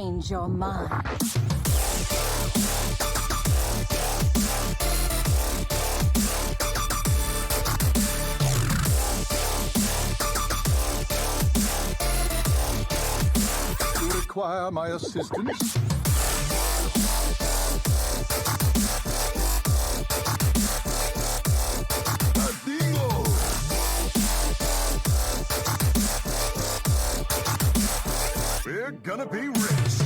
change your mind. You require my assistance? We're gonna be rich.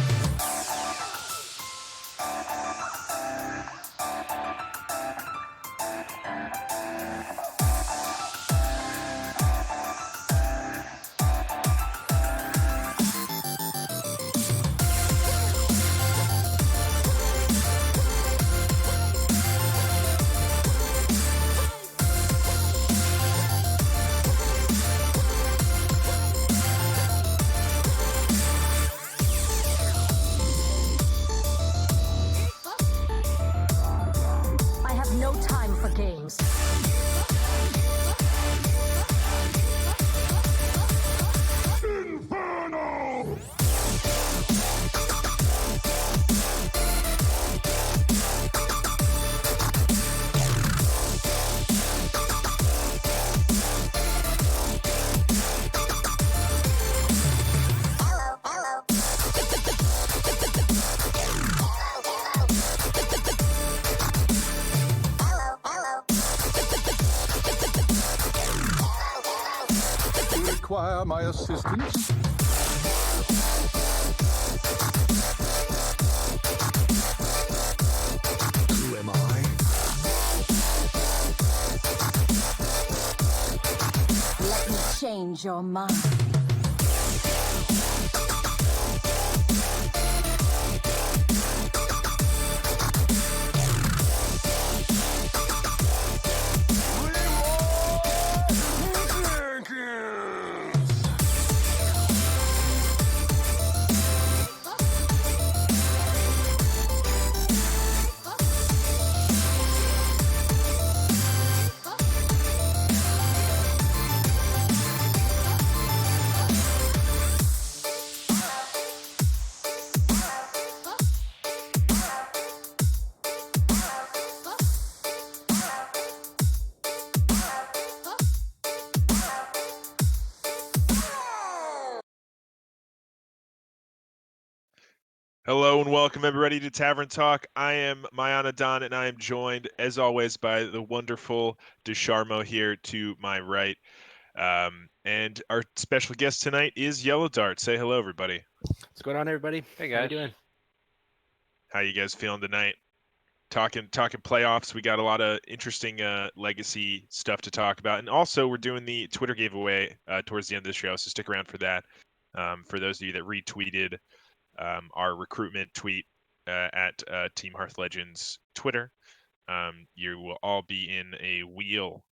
I have no time for games. Inferno! You require my assistance? Who am I? Let me change your mind. Hello and welcome everybody to Tavern Talk. I am Mayana Don and I am joined as always by the wonderful DeSharmo here to my right. And our special guest tonight is Yellowdart. Say hello everybody. What's going on, everybody? Hey, How you guys. doing? How you guys feeling tonight? Talking playoffs. We got a lot of interesting legacy stuff to talk about. And also we're doing the Twitter giveaway towards the end of the show, so stick around for that. For those of you that retweeted our recruitment tweet at Team Hearth Legends Twitter. You will all be in a wheel.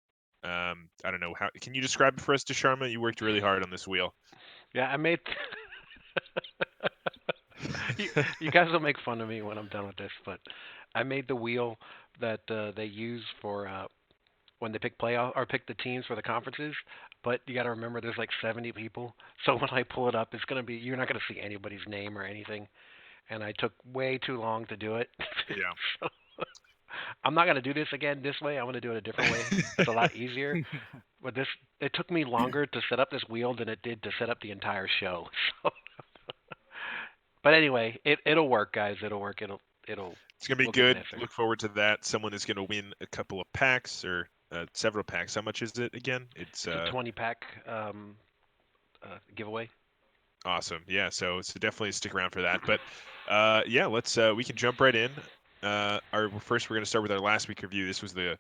I don't know how. Can you describe it for us, DeSharma? You worked really hard on this wheel. Yeah, I made. you guys will make fun of me when I'm done with this, but I made the wheel that they use for when they pick playoff or pick the teams for the conferences. But you got to remember, there's like 70 people, so when I pull it up, it's gonna be you're not gonna see anybody's name or anything. And I took way too long to do it. Yeah. So, I'm not gonna do this again this way. I'm gonna do it a different way. It's a lot easier. But it took me longer to set up this wheel than it did to set up the entire show. So, but anyway, it'll work, guys. It'll work. It'll. It's gonna be we'll get an good. answer. Look forward to that. Someone is gonna win a couple of packs or several packs. How much is it again? It's It's a 20-pack giveaway. awesome. Yeah. So definitely stick around for that. But yeah, let's we can jump right in. We're gonna start with our last week review. This was the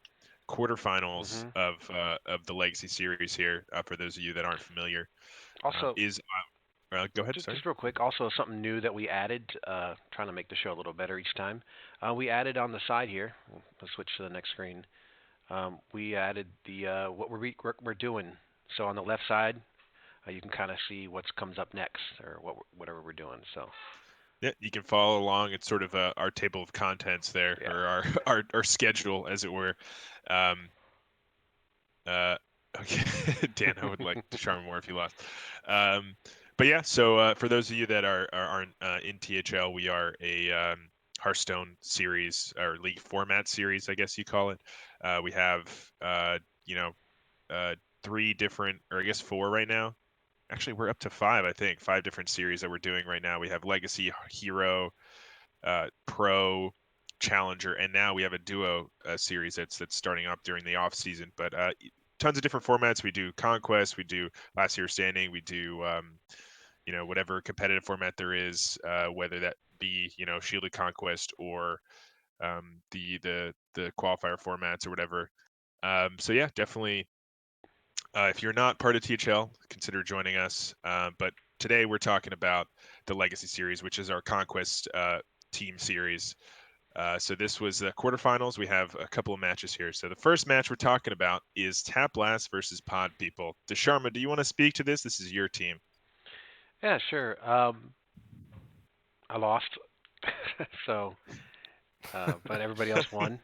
quarterfinals of the Legacy series here. For those of you that aren't familiar, Also, go ahead. just, Sorry. just real quick, also something new that we added, trying to make the show a little better each time. We added on the side here. Let's switch to the next screen. We added the what we're doing. So on the left side, you can kind of see what comes up next or whatever we're doing. So. Yeah, you can follow along. It's sort of our table of contents there, Yeah. or our schedule, as it were. Okay, Dan, I would like to charm more if you lost. But yeah, so for those of you that aren't in THL, we are a Hearthstone series or league format series, I guess you call it. We have you know uh, three different, or I guess four right now. Actually, we're up to five, I think, five different series that we're doing right now. We have Legacy, Hero, Pro, Challenger, and now we have a duo series that's starting up during the off season. But tons of different formats. We do Conquest, we do Last Year Standing, we do whatever competitive format there is, whether that be Shielded Conquest or the qualifier formats or whatever. So yeah, definitely. If you're not part of THL, consider joining us. But today we're talking about the Legacy Series, which is our Conquest team series. So this was the quarterfinals. We have a couple of matches here. So the first match we're talking about is Tap Blast versus Pod People. Desharma, do you want to speak to this? This is your team. Yeah, sure. I lost, so but everybody else won.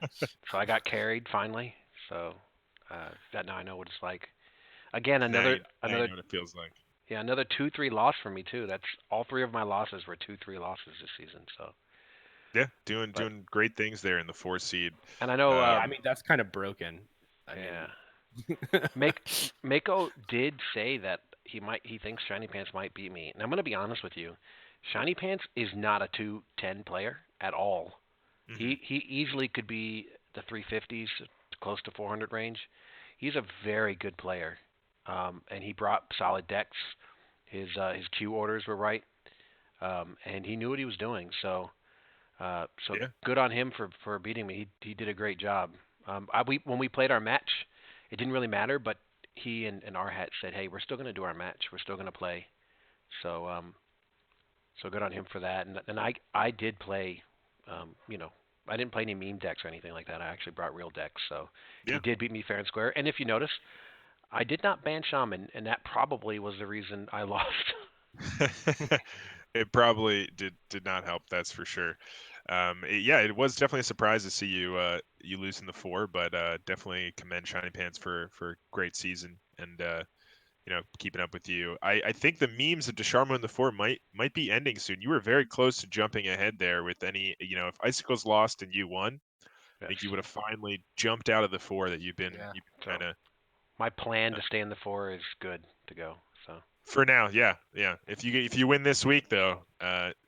So I got carried finally. So that now I know what it's like. Again, Now you another know what it feels like. yeah, another 2-3 loss for me too. That's all three of my losses were 2-3 losses this season. So, Yeah, doing but doing great things there in the 4 seed. and I know Yeah, I mean that's kind of broken. I yeah, mean, Make Mako did say that he thinks Shiny Pants might beat me. And I'm gonna be honest with you, Shiny Pants is not a 210 player at all. Hmm. He easily could be the 350s, close to 400 range. He's a very good player, and he brought solid decks. His Q orders were right, and he knew what he was doing. So Yeah, good on him for beating me. He did a great job. When we played our match, it didn't really matter, but he and Arhat said, "Hey, we're still going to do our match. We're still going to play." So so good on him for that. And I did play, I didn't play any meme decks or anything like that. I actually brought real decks. So he yeah. did beat me fair and square. And if you notice, I did not ban Shaman, and that probably was the reason I lost. It probably did not help, that's for sure. Yeah, it was definitely a surprise to see you lose in the four, but definitely commend Shiny Pants for a great season and keeping up with you. I think the memes of Desharmo in the four might be ending soon. You were very close to jumping ahead there with any if Icicles lost and you won, I Yes. think you would have finally jumped out of the four that you've been yeah. you've been So kind of my plan to stay in the four is good to go. So. for now. Yeah, yeah. If you win this week though,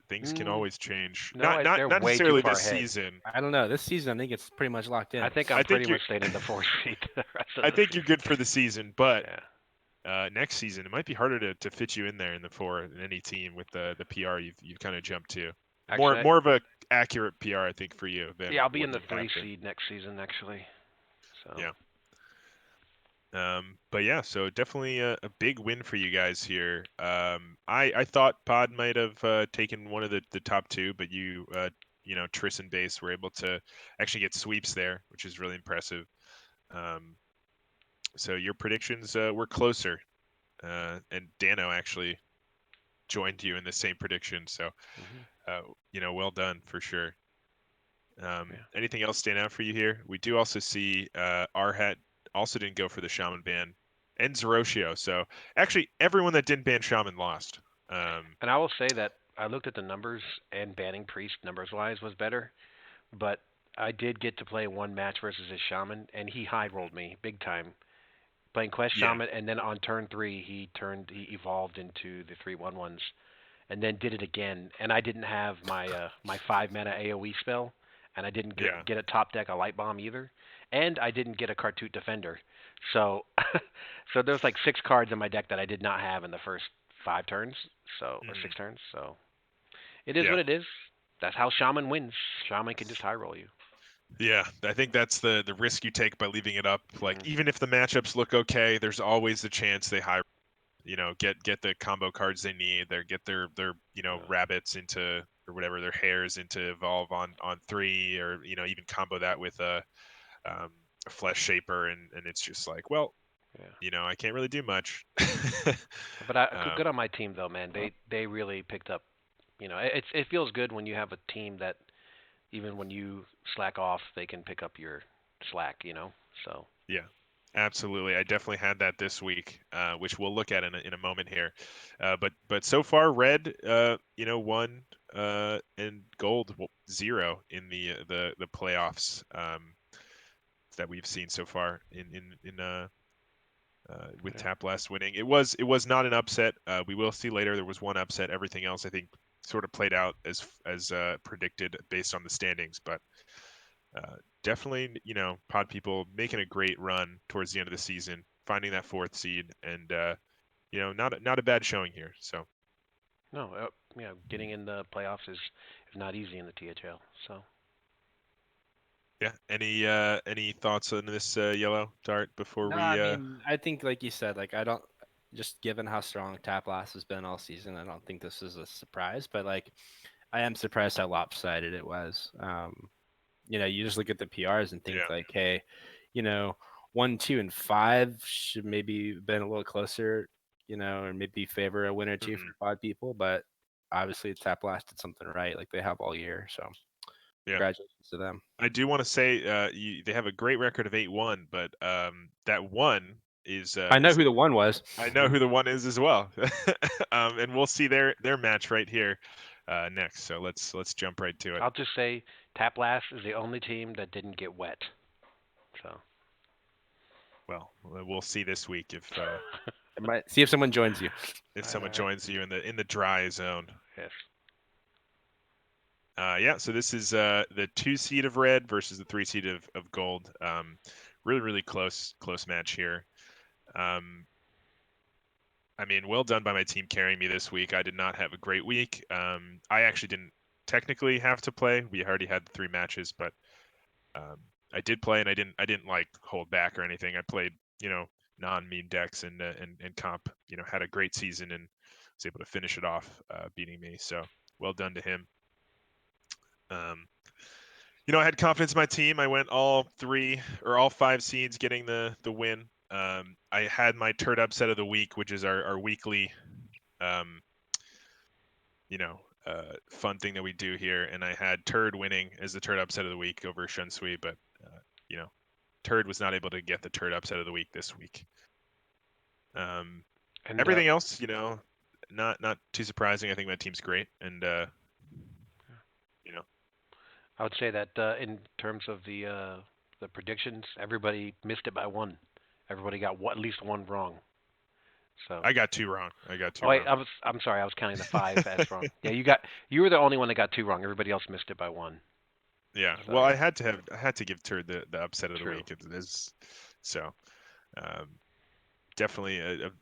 things can Mm, always change. no, Not not they're not way too necessarily far this ahead. season. I don't know. This season, I think it's pretty much locked I in. think I I'm think pretty you're much staying in the four seed the rest of I the think you're season. good for the season, but Yeah. next season it might be harder to fit you in there in the four in any team with the PR you've kind of jumped to. More Actually, more of a accurate PR I think for you than yeah, I'll be what in the you have three been. seed next season actually. So. Yeah. But yeah, so definitely a big win for you guys here. I thought Pod might have taken one of the top two, but Triss and Base were able to actually get sweeps there, which is really impressive. Um, so your predictions were closer, and Dano actually joined you in the same prediction. So, Hmm. well done for sure. Yeah. Anything else stand out for you here? We do also see Arhat also didn't go for the Shaman ban, and Zeroshio. So actually, everyone that didn't ban Shaman lost. Um, And I will say that I looked at the numbers and banning priest numbers wise was better, but I did get to play one match versus his shaman and he high rolled me big time. Playing Quest yeah, Shaman and then on turn three he evolved into the 3/1/1s and then did it again and I didn't have my 5 mana AoE spell and I didn't yeah, get a top deck a light bomb either and I didn't get a Cartoot Defender. So so there's like 6 cards in my deck that I did not have in the first 5 turns, so or mhm, 6 turns. So it is yeah, what it is. That's how Shaman wins. Shaman can just high roll you. yeah. I think that's the risk you take by leaving it up. Like Hmm. even if the matchups look okay, there's always the chance they high. Get the combo cards they need. They get their rabbits into or whatever their hares into evolve on three, or even combo that with um, a flesh shaper, and it's just like, well, Yeah. I can't really do much. But good um, on my team though, man. They really picked up. It feels good when you have a team that even when you slack off, they can pick up your slack. So yeah, Absolutely, I definitely had that this week, which we'll look at in a moment here. But so far, red, 1, and gold 0 in the playoffs that we've seen so far in with Yeah. Tap Blast winning. It was not an upset. We will see later. There was one upset. Everything else, I think, sort of played out as predicted based on the standings. But definitely, Pod People making a great run towards the end of the season, finding that 4th seed, and not a bad showing here. So No, getting in the playoffs is not easy in the THL. So yeah, any thoughts on this Yellow Dart before No, we? I mean, I think like you said, like I don't just given how strong Tap Last has been all season, I don't think this is a surprise. But like, I am surprised how lopsided it was. You just look at the PRs and think Yeah. like, hey, you know, 1, 2, and 5 should maybe been a little closer, or maybe favor a win or two Mhm. for Pod People. But obviously, Tap Last did something right, like they have all year. So Yeah. congratulations to them. I do want to say they have a great record of 8-1, but that one I know is who the one was. I know who the one is as well. And we'll see their match right here next. So let's jump right to it. I'll just say Tap Last is the only team that didn't get wet. So Well, we'll see this week if See if someone joins you. someone all right. joins you in the dry zone. Yes. Yeah, so this is the 2 seed of red versus the 3 seed of gold. Really close match here. I mean, well done by my team carrying me this week. I did not have a great week. I actually didn't technically have to play. We already had the 3 matches, but I did play, and I didn't like hold back or anything. I played, non-meme decks and comp. Had a great season and was able to finish it off, beating me. So well done to him. Um, I had confidence in my team. I went all 3 or all 5 seeds getting the win. I had my turd upset of the week, which is our weekly, um, fun thing that we do here, and I had turd winning as the turd upset of the week over Shunsui, but you know, turd was not able to get the turd upset of the week this week. And Everything else, not too surprising. I think my team's great, and I would say that in terms of the predictions, everybody missed it by 1. Everybody got at least 1 wrong. So. I got 2 wrong. Oh wait, wrong. I'm sorry, I was counting the 5 as wrong. Yeah, you were the only one that got 2 wrong. Everybody else missed it by 1. Yeah, So well, yeah, I had to give turd the upset of the true. week. It is so. Um, Definitely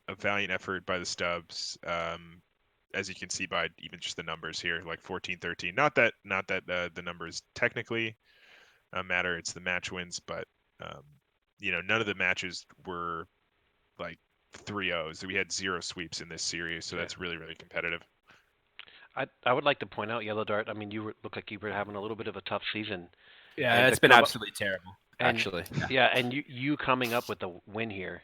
a valiant effort by the Stubs. As you can see by even just the numbers here, like 14-13. Not that the numbers technically matter. It's the match wins, but um, none of the matches were like 3-0s. We had 0 sweeps in this series, so Yeah. that's really competitive. I would like to point out Yellowdart. I mean, look like you were having a little bit of a tough season, Yeah, and to it's been come up absolutely terrible, and actually. yeah, and you coming up with the win here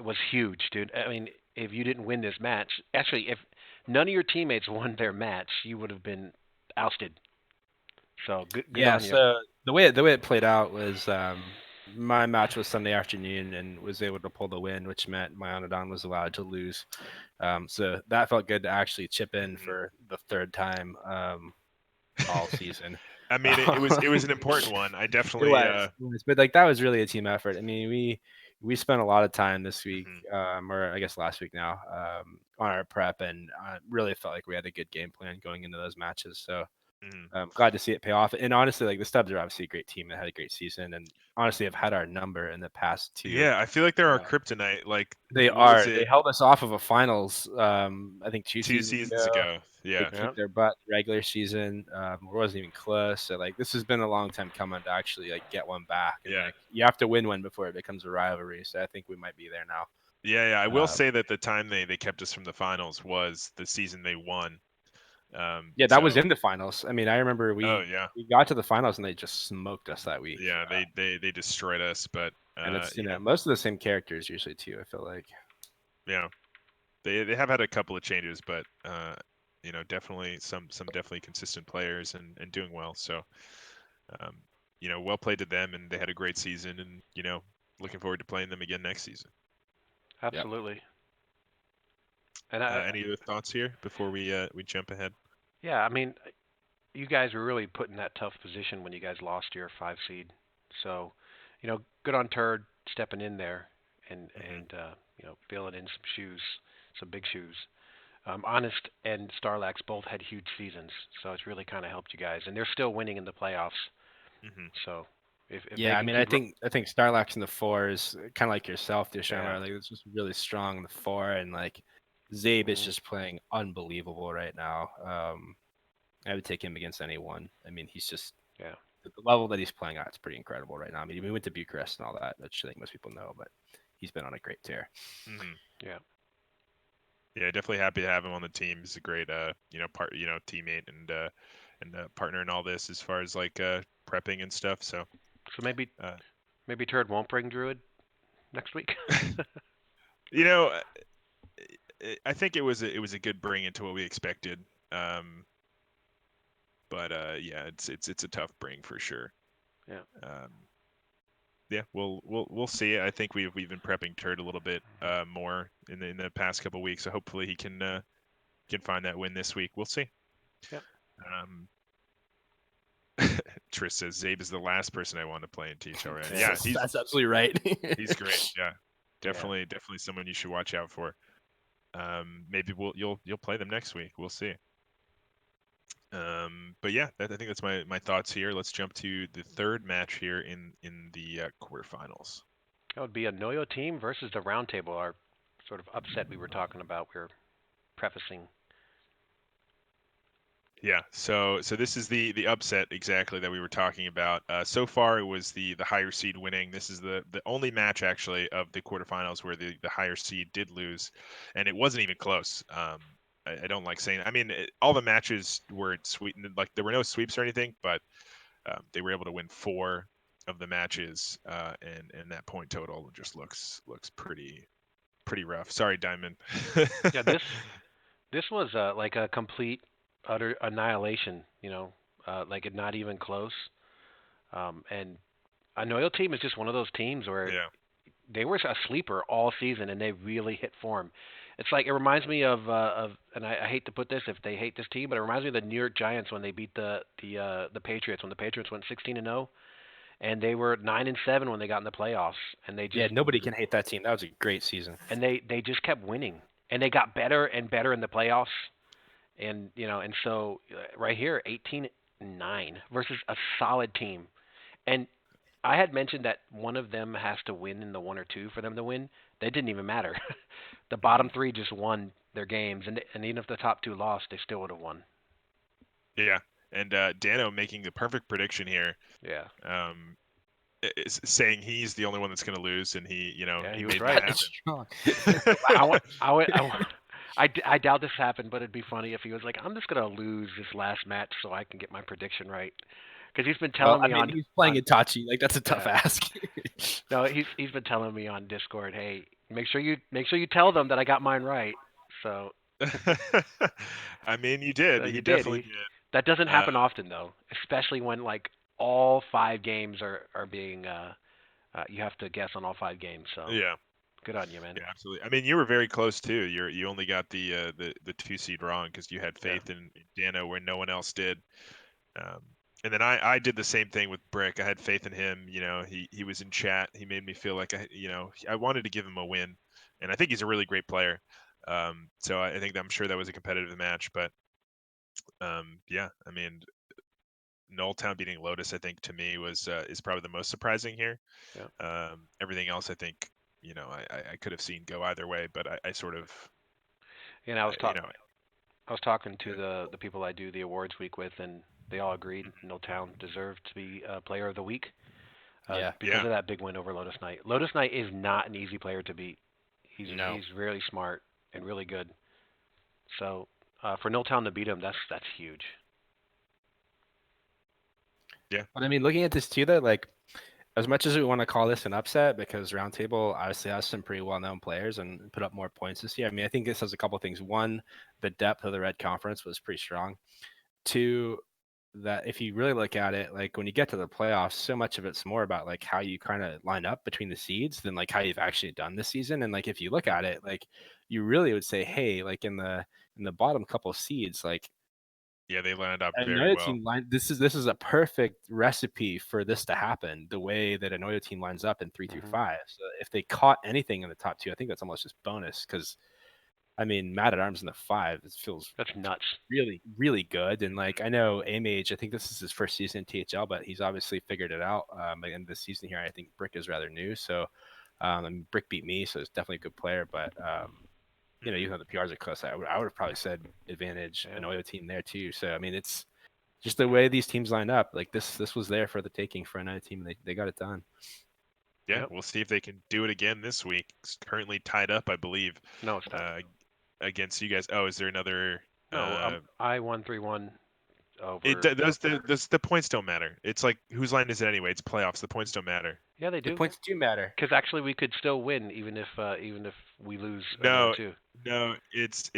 was huge, dude. I mean, if you didn't win this match, actually, if none of your teammates won their match, you would have been ousted. So good Yeah, on you. so the way it played out was my match was Sunday afternoon and was able to pull the win, which meant my Onodon was allowed to lose. So that felt good to actually chip in Mhm. for the 3rd time all season. I mean, it was an important one. I It definitely. was, it was, but like that was really a team effort. I mean, we spent a lot of time this week, Mhm, or I guess last week now, on our prep, and really felt like we had a good game plan going into those matches. So mhm. glad to see it pay off. And honestly, like the Stubs are obviously a great team that had a great season, and honestly have had our number in the past 2. Yeah, I feel like they're our Uh, kryptonite. Like, they what was are. They it? held us off of a finals. I think 2 2 seasons seasons ago. ago. They Yeah. Yeah. kicked their butt regular season. It wasn't even close. So like this has been a long time coming to actually like get one back, and Yeah. like you have to win one before it becomes a rivalry. So I think we might be there now. Yeah. I will Um, say that the time they kept us from the finals was the season they won. yeah, that was So. in the finals. I mean, I remember Oh we yeah. we got to the finals and they just smoked us that week. Yeah. They destroyed us, but And it's most of the same characters usually too. I feel like. yeah. They have had a couple of changes, but definitely some definitely consistent players and doing well. So, well played to them, and they had a great season. And looking forward to playing them again next season. Absolutely. And Any other thoughts here before we jump ahead? yeah, I mean, you guys were really put in that tough position when you guys lost your 5 seed. So, good on Turd stepping in there and Mhm. and filling in some shoes, some big shoes. Honest and Starlax both had huge seasons, so it's really kind of helped you guys, and they're still winning in the playoffs. Mhm. So, if they Yeah, I can mean, keep, I think Starlax in the 4 is kind of like yourself, yeah, Duchamp. Like it's just really strong in the 4, and like Zabe is Mhm. just playing unbelievable right now. I would take him against anyone. I mean, he's just yeah, the level that he's playing at is pretty incredible right now. I mean, we went to Bucharest and all that, which I think most people know, but he's been on a great tear. Mhm. yeah. Yeah, definitely happy to have him on the team. He's a great teammate and partner in all this as far as like prepping and stuff. So So maybe uh, maybe Turd won't bring Druid next week. you know, I think it was a good bring into what we expected. Um, but yeah, it's a tough bring for sure. Yeah. Um, yeah, we'll see. I think we've been prepping Turd a little bit more in the past couple weeks. So hopefully he can find that win this week. We'll see. Yep. Um, Tris says Zabe is the last person I want to play in THL right now. Yeah. Yeah, he's That's absolutely right. he's great. Yeah, Yeah. definitely someone you should watch out for. Maybe you'll play them next week. We'll see. But yeah, I think that's my thoughts here. Let's jump to the third match here in the quarterfinals. That would be a Noyo team versus the Roundtable, our sort of upset we were talking about. We were prefacing. Yeah, so this is the upset exactly that we were talking about. So far, it was the higher seed winning. This is the only match actually of the quarterfinals where the higher seed did lose, and it wasn't even close. I don't like saying. I mean, all the matches were sweetened. Like there were no sweeps or anything, but they were able to win 4 of the matches, and that point total just looks pretty rough. Sorry, Diamond. Yeah, this was like a complete utter annihilation. Like it not even close. And a Noyo team is just one of those teams where Yeah. they were a sleeper all season and they really hit form. It's like it reminds me of and I hate to put this if they hate this team, but it reminds me of the New York Giants when they beat the Patriots when the Patriots went 16-0 and they were 9-7 when they got in the playoffs and they Yeah, just nobody can hate that team. That was a great season. and they just kept winning and they got better and better in the playoffs and and so right here 18-9 versus a solid team and I had mentioned that one of them has to win in the 1 or 2 for them to win. That didn't even matter. The bottom 3 just won their games, and even if the top 2 lost, they still would have won. Yeah, and Dano making the perfect prediction here. Yeah. Is saying he's the only one that's going to lose, and Yeah, he he was made right. that That's happen. strong. I doubt this happened, but it'd be funny if he was like, "I'm just gonna lose this last match so I can get my prediction right," because he's been Well, telling I me mean, he's playing Itachi. Like that's a tough yeah. ask. No, he's been telling me on Discord, "Hey, make sure you tell them that I got mine right." So I mean, you did. so He you did. definitely did. That doesn't Uh, happen often though, especially when like all 5 games are being you have to guess on all 5 games. So yeah, good on you, man. yeah, absolutely. I mean, you were very close too. You only got the 2 seed wrong because you had Yeah. faith in Dano where no one else did. Um, and then I did the same thing with Brick. I had faith in him. He was in chat. He made me feel like I wanted to give him a win, and I think he's a really great player. So I think I'm sure that was a competitive match, but yeah, I mean, Nulltown beating Lotus, I think to me was is probably the most surprising here. Yeah. Everything else, I think, I could have seen go either way, but I sort of, And I was you talking know, I was talking to yeah, the people I do the awards week with, and they all agreed No Town deserved to be Player of the Week Yeah. because yeah, of that big win over Lotus Knight. Lotus Knight is not an easy player to beat. No. He's really smart and really good. So for No Town to beat him, that's huge. yeah, But I mean, looking at this too, though, like as much as we want to call this an upset because Roundtable obviously has some pretty well-known players and put up more points this year. I mean, I think this has a couple of things. One, the depth of the Red Conference was pretty strong. Two, that if you really look at it, like when you get to the playoffs, so much of it's more about like how you kind of line up between the seeds than like how you've actually done this season. And like if you look at it, like you really would say, hey, like in the bottom couple of seeds, like Yeah, they lined up very another well. team line this is a perfect recipe for this to happen, the way that another team lines up in 3 through Mhm. 5. So if they caught anything in the top two, I think that's almost just bonus because I mean, Mad at Arms in the 5, it feels That's nuts. really, really good. And like I know A-Mage, I think this is his first season in THL, but he's obviously figured it out. By the end of the season here, I think Brick is rather new. So I mean, Brick beat me, so it's definitely a good player. But even though the PRs are close, I would have probably said advantage Yeah. Anoyo team there too. So I mean, it's just the way these teams lined up. Like this was there for the taking for another team, and they got it done. Yeah, Yep. we'll see if they can do it again this week. It's currently tied up, I believe, No, it's not. against you guys. Oh, is there another? No, I 1-3-1 over. The points don't matter. It's like whose line is it anyway? It's playoffs. The points don't matter. Yeah, they The do. points do matter. Because actually, we could still win even if we lose another No, two. no, it's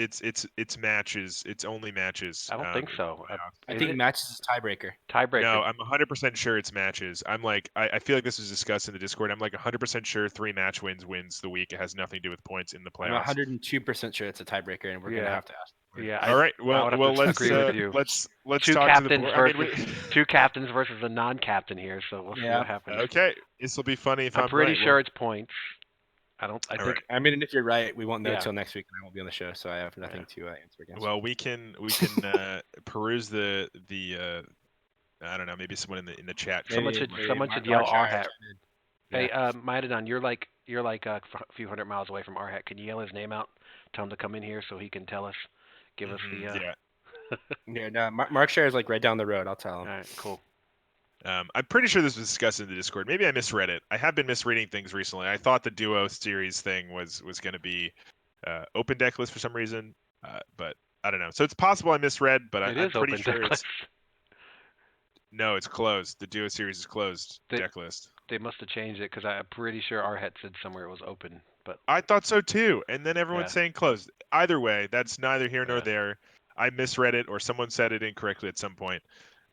matches. It's only matches. I don't think In the so. playoffs. I Is think it matches is tiebreaker. tiebreaker? No, I'm 100% sure it's matches. I'm like, I feel like this was discussed in the Discord. I'm like 100% sure 3 match wins the week. It has nothing to do with points in the I'm playoffs. 102% sure it's a tiebreaker, and we're gonna Yeah. have to ask. the board. Yeah, All right. I Well, would have well, to let's agree with you. let's Two talk to the captains board. I mean, versus two captains versus a non-captain here, so we'll see Yeah. what happens. okay, this will be funny if I'm I'm pretty right. sure Well, it's points. I don't. I all think. right. I mean, and if you're right, we won't know Yeah. till next week, and I won't be on the show, so I have nothing to answer against. Well, we can peruse the I don't know, maybe someone in the chat. Someone can- should yell Shire Arhat. chime in. Hey, Maidadon, you're like a few hundred miles away from Arhat. Can you yell his name out? Tell him to come in here so he can tell us, give us the. Yeah. Yeah, no, Mark Shire is like right down the road. I'll tell All him. right, cool. I'm pretty sure this was discussed in the Discord. Maybe I misread it. I have been misreading things recently. I thought the duo series thing was going to be open deck list for some reason, but I don't know. So it's possible I misread, but It I'm is pretty open sure deck it's list. no, it's closed. The duo series is closed deck list. They must have changed it because I'm pretty sure Arhat said somewhere it was open, but I thought so too, and then everyone's Yeah. saying closed. Either way, that's neither here nor Yeah. there. I misread it, or someone said it incorrectly at some point.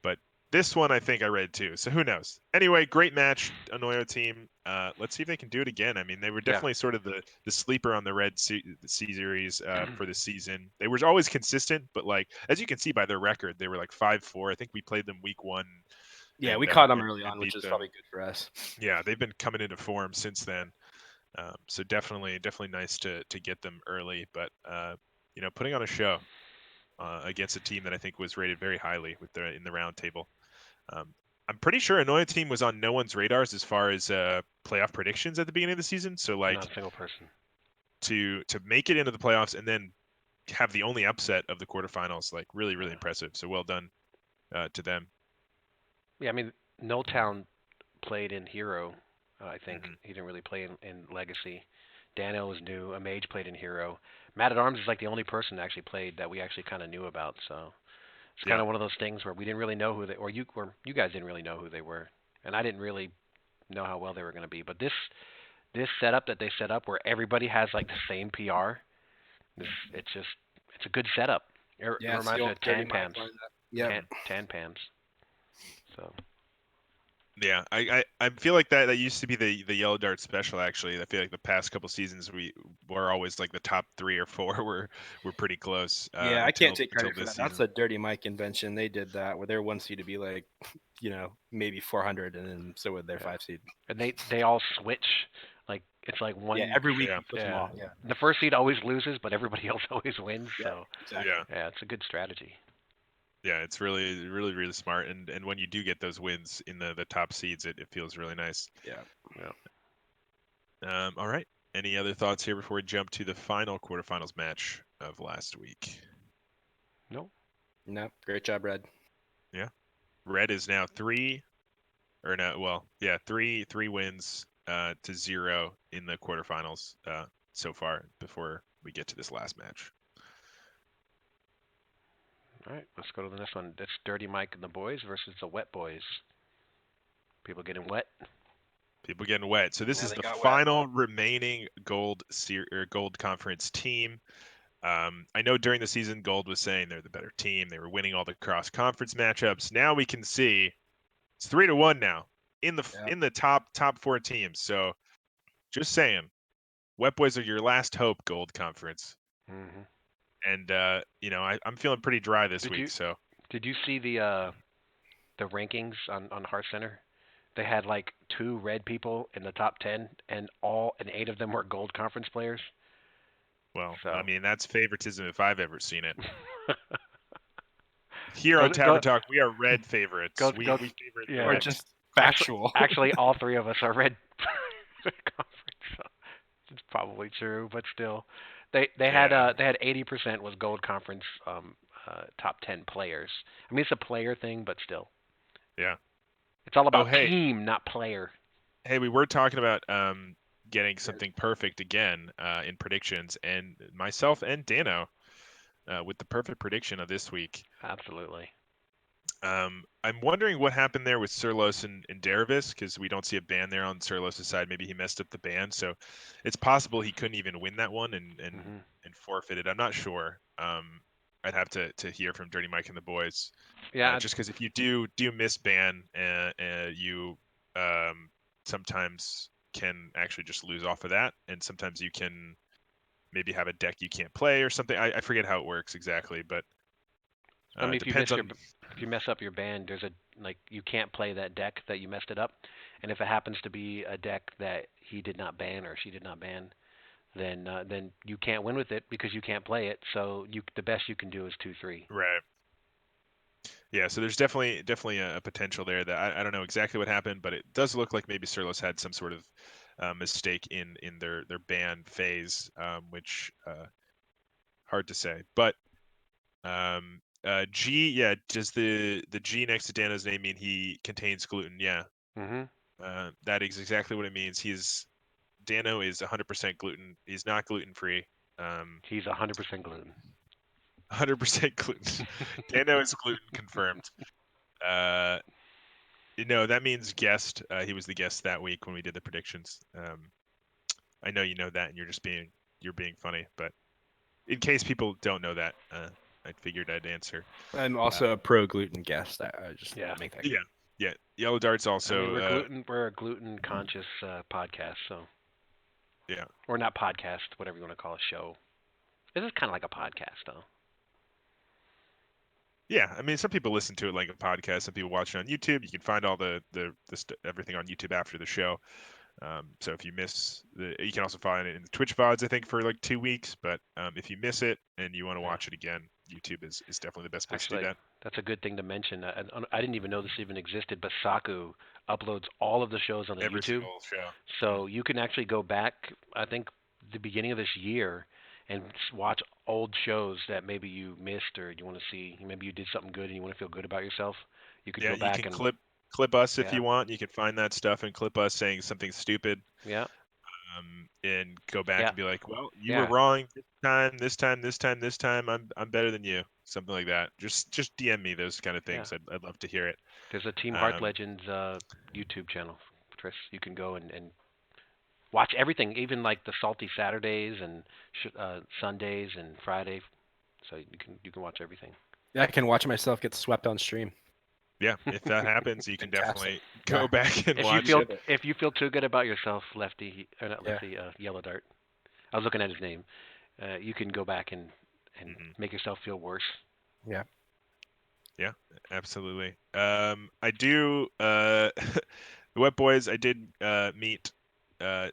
But this one, I think I read too. So who knows? Anyway, great match, Anoyo team. Let's see if they can do it again. I mean, they were Yeah. definitely sort of the sleeper on the Red C series for the season. They were always consistent, but like as you can see by their record, they were like 5-4. I think we played them week 1. Yeah, and, we caught them and- early and on, which beat is them. probably good for us. Yeah, they've been coming into form since then. So definitely nice to get them early, but putting on a show against a team that I think was rated very highly in the round table. I'm pretty sure Anoya team was on no one's radars as far as playoff predictions at the beginning of the season. So like not a single person. to make it into the playoffs and then have the only upset of the quarterfinals, like really Yeah. impressive. So well done to them. Yeah, I mean, No Town played in Hero. I think Mhm. he didn't really play in Legacy. Daniel was new. A Mage played in Hero. Mad at Arms is like the only person that actually played that we actually kind of knew about. So it's kind Yeah. of one of those things where we didn't really know who they, or you guys didn't really know who they were, and I didn't really know how well they were going to be. But this setup that they set up where everybody has like the same PR, it's a good setup. It reminds me of Tan Pams. Yeah. Tan Pams. So Yeah, I feel like that used to be the Yellowdart special. Actually, I feel like the past couple seasons we were always like the top 3 or 4 were pretty close. Yeah, I can't take until credit for this that. That's season. a Dirty Mike invention. They did that where their 1 seed to be like, maybe 400, and then so would their Yeah. 5 seed. and they all switch. Like it's like one. Yeah, every week Yeah. you switch them all. Yeah. The first seed always loses, but everybody else always wins. Yeah, So exactly. Yeah, it's a good strategy. yeah, it's really smart. And when you do get those wins in the top seeds, it feels really nice. Yeah. All right. Any other thoughts here before we jump to the final quarterfinals match of last week? No. Great job, Red. Red is now 3 wins to 0 in the quarterfinals so far before we get to this last match. All right, let's go to the next one. That's Dirty Mike and the boys versus the Wet Boys. People getting wet. People getting wet. So this Yeah, is they the got wet. final remaining gold conference team. I know during the season, Gold was saying they're the better team. They were winning all the cross-conference matchups. Now we can see it's 3-1 now in the top 4 teams. So just saying, Wet Boys are your last hope, Gold Conference. Mm-hmm. And I'm feeling pretty dry this Did week. you So did you see the rankings on Heart Center? They had like 2 red people in the top 10, and 8 of them were Gold Conference players. well, So I mean that's favoritism if I've ever seen it. Here go on Tavern go Talk, we are red favorites. go We go. favorite the Yeah, Or red. just actually, factual. actually, all 3 of us are red conference. So it's probably true, but still, they had Yeah. 80% was Gold Conference top 10 players. I mean, it's a player thing, but still, Yeah. it's all Oh, about hey, team, not player. we were talking about getting something perfect again in predictions, and myself and Dano with the perfect prediction of this week. Absolutely. I'm wondering what happened there with Surlos and Daravis, because we don't see a ban there on Surlos' side. Maybe he messed up the ban, so it's possible he couldn't even win that one and Hmm. forfeited. I'm not sure. I'd have to hear from Dirty Mike and the boys, Yeah. just because if you do miss ban, you sometimes can actually just lose off of that, and sometimes you can maybe have a deck you can't play or something. I forget how it works exactly, but I mean, it depends on. if you mess up your band, there's you can't play that deck that you messed it up, and if it happens to be a deck that he did not ban or she did not ban, then you can't win with it because you can't play it. So the best you can do is 2-3. Right. Yeah, so there's definitely a potential there that I don't know exactly what happened, but it does look like maybe Surlos had some sort of mistake in their ban phase, which hard to say. But G, yeah, does the G next to Dano's name mean he contains gluten? Yeah, Mhm. that is exactly what it means. Dano is 100% gluten. He's not gluten free. He's 100% gluten. 100% gluten. Dano is gluten confirmed. Uh, No, that means guest. He was the guest that week when we did the predictions. I know you know that, and you're being funny. But in case people don't know that, I figured I'd answer. I'm also a pro gluten guest. I just Yeah. make that. Yeah, yeah. Yellowdart's I mean, also. we're a gluten conscious podcast, so Yeah, or not podcast, whatever you want to call a show. This is kind of like a podcast, though. yeah. I mean, some people listen to it like a podcast. Some people watch it on YouTube. You can find all everything on YouTube after the show. So if you miss you can also find it in the Twitch VODs, I think, for like 2 weeks. But if you miss it and you want to Yeah. watch it again, YouTube is definitely the best place to do Actually, that. that's a good thing to mention. I didn't even know this even existed, but Saku uploads all of the shows on the Every YouTube. single show. So you can actually go back, I think, the beginning of this year and watch old shows that maybe you missed or you want to see. Maybe you did something good and you want to feel good about yourself. You could Yeah, go you back can and clip us if yeah, you want. You can find that stuff and clip us saying something stupid, yeah, and go back yeah, and be like, "Well, you were yeah, wrong this time, this time, this time, this time. I'm better than you." Something like that. Just DM me those kind of yeah. things. I'd love to hear it. There's a Team Heart Um, Legends YouTube channel, Tris. You can go and watch everything, even like the Salty Saturdays and Sundays and Friday. So you can watch everything. Yeah, I can watch myself get swept on stream. yeah, if that happens, you can Fantastic. definitely go Yeah. back and If you watch feel it. if you feel too good about yourself, Lefty or not Yeah. Lefty, Yellowdart. I was looking at his name. You can go back and Hmm. make yourself feel worse. Yeah. Yeah, absolutely. I do. The Wet Boys. I did meet, uh,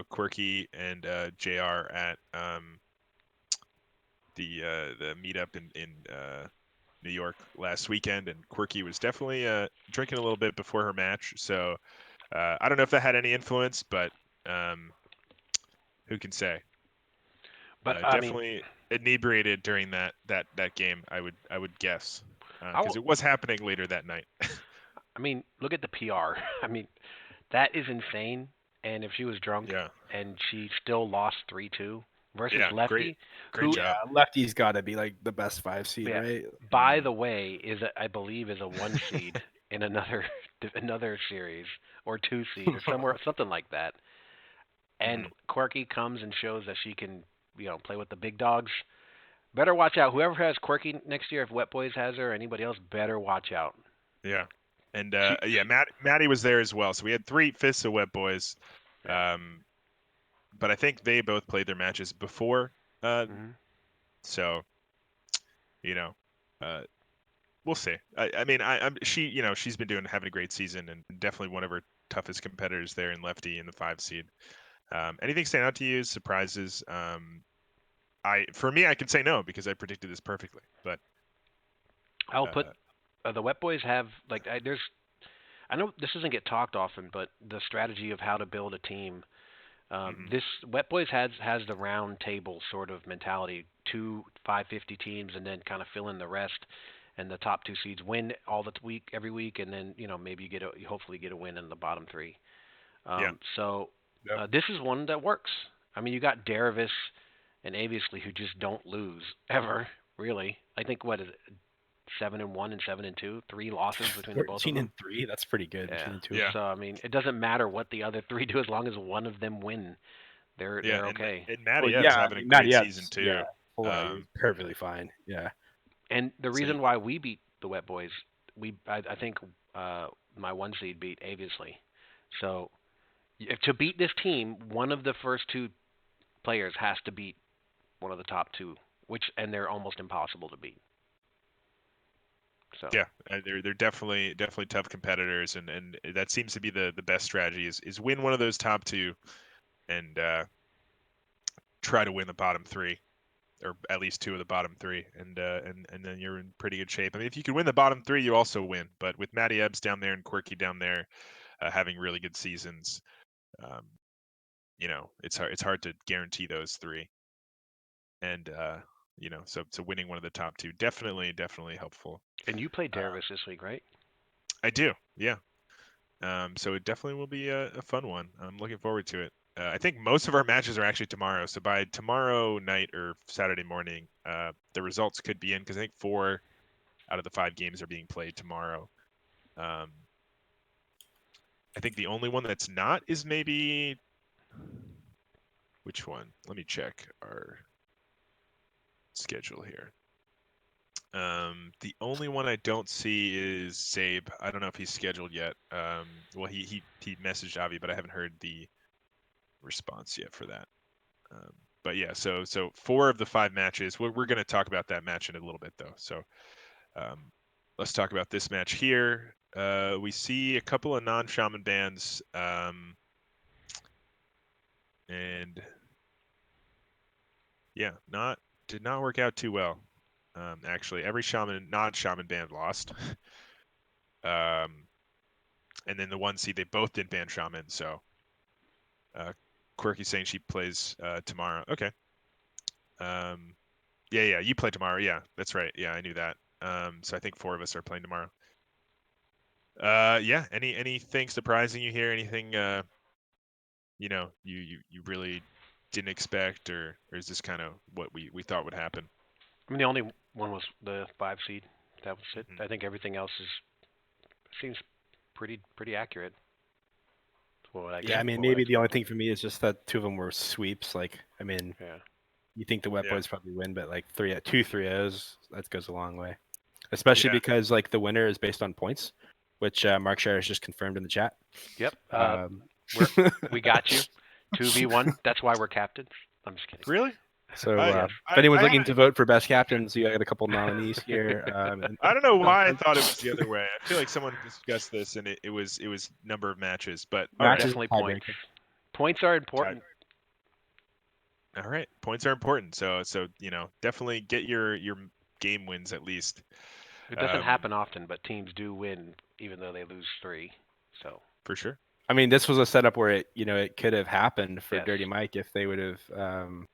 Quirky and Jr. at the meetup in New York last weekend, and Quirky was definitely drinking a little bit before her match. So I don't know if that had any influence, but um, who can say? But I mean, Definitely inebriated during that game. I would guess I, because it was happening later that night. I mean, look at the PR. I mean, that is insane. And if she was drunk Yeah, and she still lost 3-2 versus yeah, Lefty, great who, Yeah, job. Lefty's got to be like the best 5 seed, yeah, right? by Mhm. the way, I believe is a 1 seed in another another series or 2 seed or somewhere something like that. And Mhm. Quirky comes and shows that she can play with the big dogs. Better watch out. Whoever has Quirky next year, if Wet Boys has her or anybody else, better watch out. Yeah. And She- Maddie was there as well. So we had 3 fists of Wet Boys. Yeah. But I think they both played their matches before. hmm So, you know, uh, we'll see. She's been having a great season and definitely one of her toughest competitors there in Lefty in the 5 seed. Anything stand out to you? Surprises? For me, I can say no because I predicted this perfectly. But I'll put the Wet Boys have I know this doesn't get talked often, but the strategy of how to build a team. mhm. This Wet Boys has the round table sort of mentality. 2 550 teams, and then kind of fill in the rest. And the top 2 seeds win every week, and then maybe you hopefully get a win in the bottom 3. Yeah. So Yep. this is one that works. I mean, you got Daravis and Aviously who just don't lose ever, really. I think what is it, 7-1 and 7-2, 3 losses between the both of 14 them. and 3. That's pretty good Yeah. between the two. Yeah. So I mean, it doesn't matter what the other 3 do as long as one of them win. They're Yeah. okay. And Maddie Well, Ebb's yeah, I having a mean, great Matty season Epps, too. yeah, Hawaii is perfectly Yeah. fine. Yeah. And the So reason why we beat the Wet Boys, I think my 1 seed beat Aviously. So to beat this team, one of the first 2 players has to beat one of the top 2, and they're almost impossible to beat. So yeah, they're definitely tough competitors, and that seems to be the best strategy is win one of those top 2 and try to win the bottom 3. Or at least 2 of the bottom 3, and then you're in pretty good shape. I mean, if you can win the bottom 3, you also win. But with Matty Ebbs down there and Quirky down there, having really good seasons, um, it's hard to guarantee those 3. And so winning one of the top 2 definitely helpful. and you played Uh, Daravis this week, right? I do, yeah. So it definitely will be a fun one. I'm looking forward to it. I think most of our matches are actually tomorrow. So by tomorrow night or Saturday morning, the results could be in because I think 4 out of the 5 games are being played tomorrow. I think the only one that's not is maybe which one? Let me check our schedule here. The only one I don't see is Zabe. I don't know if he's scheduled yet. Well, he messaged Avi, but I haven't heard the response yet for that. But yeah, so 4 of the 5 matches. We're going to talk about that match in a little bit though. So let's talk about this match here. We see a couple of non-shaman bands, and yeah, did not work out too well. Actually, every non-shaman band lost. And then the 1 seed, they both did ban shaman. So Quirky saying she plays tomorrow. Okay. Yeah, you play tomorrow. Yeah, that's right. Yeah, I knew that. So I think 4 of us are playing tomorrow. Yeah. Anything surprising you hear? Anything you really didn't expect, or is this kind of what we thought would happen? I mean, the only one was the 5 seed. That was it. Mhm. I think everything else seems pretty accurate. What I Yeah, I mean, what I maybe the only expected. thing for me is just that 2 of them were sweeps. Like, I mean, Yeah. you think the Wet Yeah. Boys probably win, but like 2 3-0s, that goes a long way. Especially Yeah. because like the winner is based on points, which Mark Share has just confirmed in the chat. Yep. Um, We got you. 2v1. That's why we're captains. I'm just kidding. Really? So I Yes. if anyone's I looking had to vote for best captains, you got a couple nominees here. I don't know No, why I thought it was the other way. I feel like someone discussed this and it was number of matches, but all right. matches Definitely and points. tiebreaker. Points are important. All right. Points are important. So definitely get your game wins at least. It doesn't happen often, but teams do win even though they lose 3. So For sure. I mean, this was a setup where it could have happened for Yes. Dirty Mike if they would have,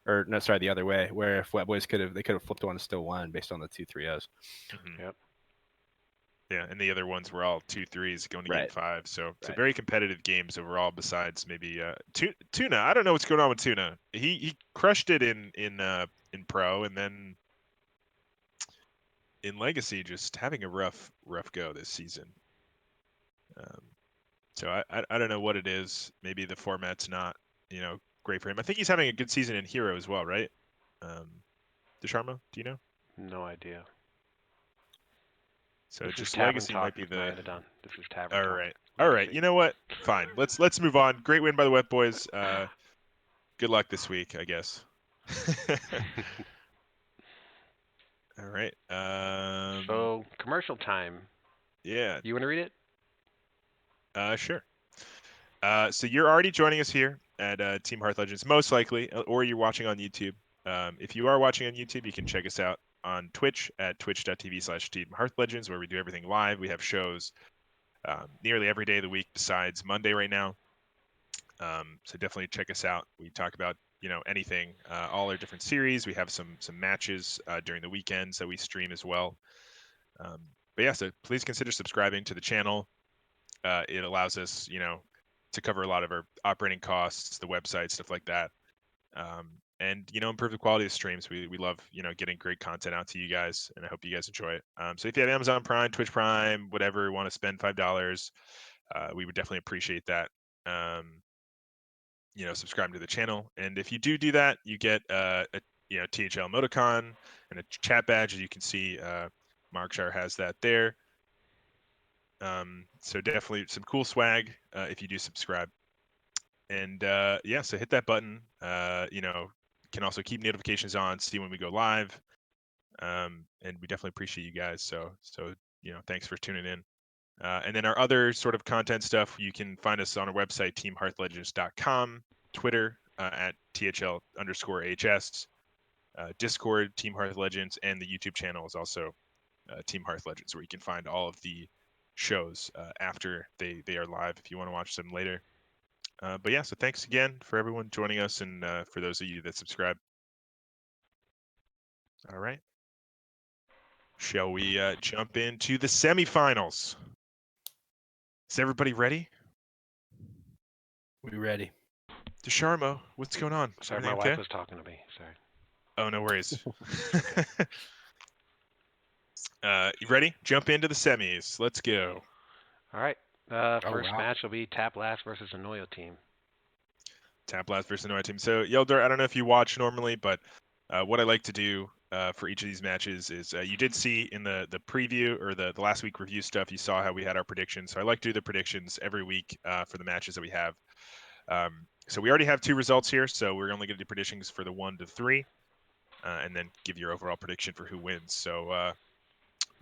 or no, sorry, the other way, where if Wet Boys could have flipped one and still won based on the 2 3-0s. Mhm. Yep. Yeah, and the other ones were all 2-3s going to game Right. 5. So Right. very competitive games overall. Besides maybe Tuna. I don't know what's going on with Tuna. He crushed it in pro, and then in Legacy just having a rough go this season. So I don't know what it is. Maybe the format's not great for him. I think he's having a good season in Hero as well, right? DeSharmo, do you know? No idea. So This is just Tavern Legacy talk, might be the. Miranda Dunn. This is Tavern All talk. right. All right. Legacy. You know what? Fine. Let's move on. Great win by the Wet Boys. Good luck this week, I guess. All right. So commercial time. Yeah. You want to read it? Sure. So you're already joining us here at Team Hearth Legends, most likely, or you're watching on YouTube. If you are watching on YouTube, you can check us out on Twitch at twitch.tv/Team Hearth Legends, where we do everything live. We have shows nearly every day of the week besides Monday right now. So definitely check us out. We talk about anything, all our different series. We have some matches during the weekends that we stream as well. But yeah, so please consider subscribing to the channel. It allows us, to cover a lot of our operating costs, the website, stuff like that, and improve the quality of the streams. We love getting great content out to you guys, and I hope you guys enjoy it. So if you have Amazon Prime, Twitch Prime, whatever, want to spend $5, we would definitely appreciate that. Subscribe to the channel, and if you do that, you get a THL emoticon and a chat badge. As you can see, Markshire has that there. So definitely some cool swag if you do subscribe. And yeah, so hit that button. Can also keep notifications on, see when we go live. And we definitely appreciate you guys. So thanks for tuning in. And then our other sort of content stuff, you can find us on our website, teamhearthlegends.com, Twitter at THL_HS, Discord, Team Hearth Legends, and the YouTube channel is also Team Hearth Legends, where you can find all of the shows after they are live if you want to watch them later. But yeah, so thanks again for everyone joining us, and for those of you that subscribe. All right. Shall we jump into the semifinals? Is everybody ready? We ready? DeSharmo, what's going on? Is Sorry, everything my okay? wife was talking to me. Sorry. Oh, no worries. You ready? Jump into the semis. Let's go. All right. Oh, First wow. match will be Tap Last versus Anoyo team. Tap Blast versus Noah team. So, Yellowdart, I don't know if you watch normally, but what I like to do for each of these matches is you did see in the preview or the last week review stuff, you saw how we had our predictions. So I like to do the predictions every week for the matches that we have. So we already have 2 results here, so we're only going to do predictions for the 1 to 3, and then give your overall prediction for who wins. So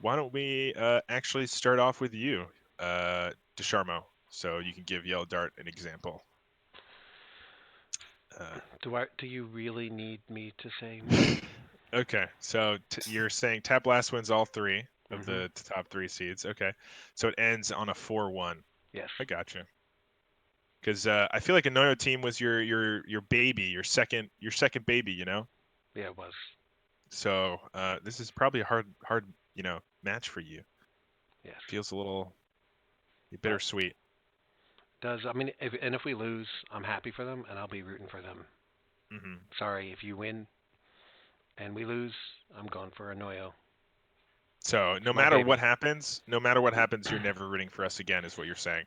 why don't we actually start off with you, DeSharmo, so you can give Yellowdart an example. Do you really need me to say more? Okay, so you're saying Tap Blast wins all 3 of Mm-hmm. the top 3 seeds. Okay, so it ends on a 4-1. Yes. I gotcha. Because I feel like a Noyo team was your baby, your second baby, Yeah, it was. So this is probably a hard match for you. Yes. Feels a little bittersweet. If we lose, I'm happy for them, and I'll be rooting for them. Mm-hmm. Sorry, if you win and we lose, I'm going for Anoyo. So no My matter baby. what happens, you're never rooting for us again, is what you're saying.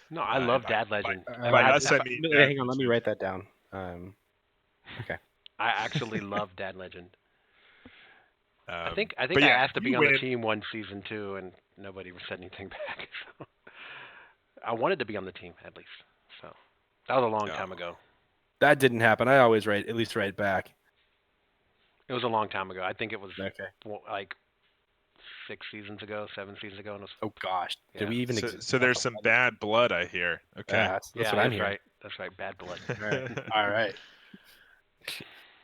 No, I And love by- Dad Legend. by us, I mean that hang on, let me too. write that down. Okay. I actually love Dad Legend. I think but I yeah, asked to you be on the win. team one season 2, and nobody said anything back. So I wanted to be on the team at least. So that was a long time ago. That didn't happen. I always at least write back. It was a long time ago. I think it was Okay. like 6 seasons ago, 7 seasons ago. And it was, Oh gosh. Yeah. Did we even So, exist? so there's some bad blood, I hear. Okay. Yeah, that's what I'm hearing. right. That's right. Bad blood. All right.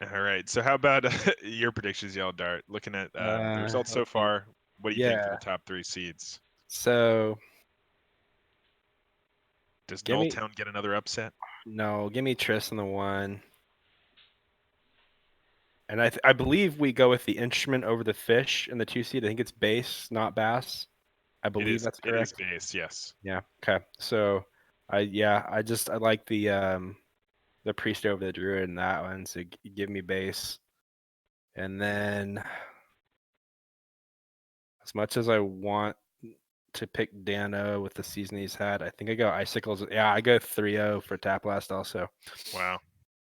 All right. So how about your predictions, Yellowdart? Looking at the results so far, what do you think for the top 3 seeds? So Does Nulltown get another upset? No, give me Triss in the 1. And I believe we go with the instrument over the fish in the 2 seed. I think it's bass, not bass. I believe that's correct. It is bass, yes. Yeah. Okay. So I like the priest over the druid in that one. So give me bass. And then as much as I want to pick Dano with the season he's had, I think I go Icicles. Yeah, I go 3-0 for Tap Blast also. Wow.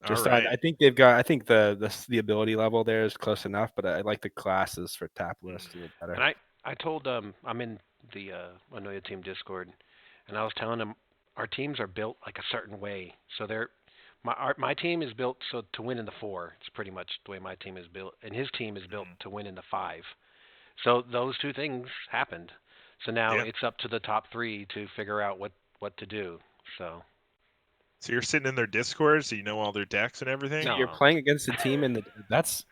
Just All right. I think they've got. I think the ability level there is close enough, but I like the classes for tap list a little better. And I told I'm in the Anoya team Discord, and I was telling him our teams are built like a certain way. So my team is built so to win in the 4. It's pretty much the way my team is built, and his team is built to win in the 5. So those two things happened. So now Yeah. it's up to the top 3 to figure out what to do. So you're sitting in their Discord, so you know all their decks and everything. No. You're playing against a team, and that's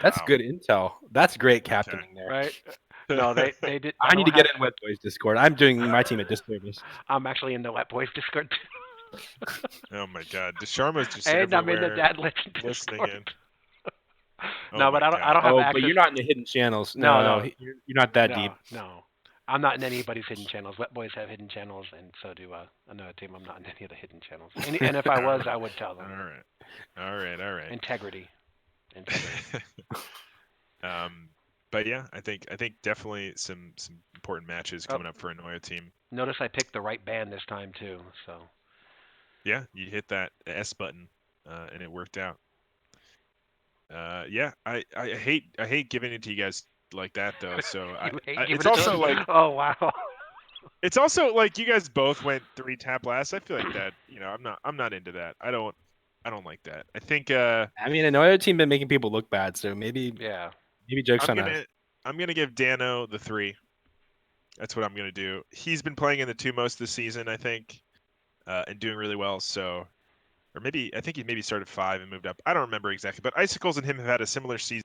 Wow. good intel. That's great captaining there. right? No, they did. I need to get in Wet Boys Discord. I'm doing my team a disservice. I'm actually in the Wet Boys Discord too. Oh my God, Desharma's just And I'm in everywhere the Dad Legend listening Discord. in. Oh No, but my I don't God. have Oh, access. but you're not in the hidden channels. No, No, no. you're not that no, deep. No, I'm not in anybody's hidden channels. Wet Boys have hidden channels, and so do another team. I'm not in any of the hidden channels. And if I was, I would tell them. All right. Integrity. But yeah, I think definitely some important matches coming up for a Noya team. Notice I picked the right band this time too. So Yeah, you hit that S button, and it worked out. Yeah, I hate giving it to you guys like that though. So it's also like oh wow. it's also like you guys both went 3 tap last. I feel like that. I'm not into that. I don't like that. I think. I mean, another team been making people look bad, so maybe Yeah. maybe jokes on us. I'm gonna give Dano the 3. That's what I'm gonna do. He's been playing in the 2 most this season, I think, and doing really well. So, or maybe I think he maybe started 5 and moved up. I don't remember exactly, but Icicles and him have had a similar season.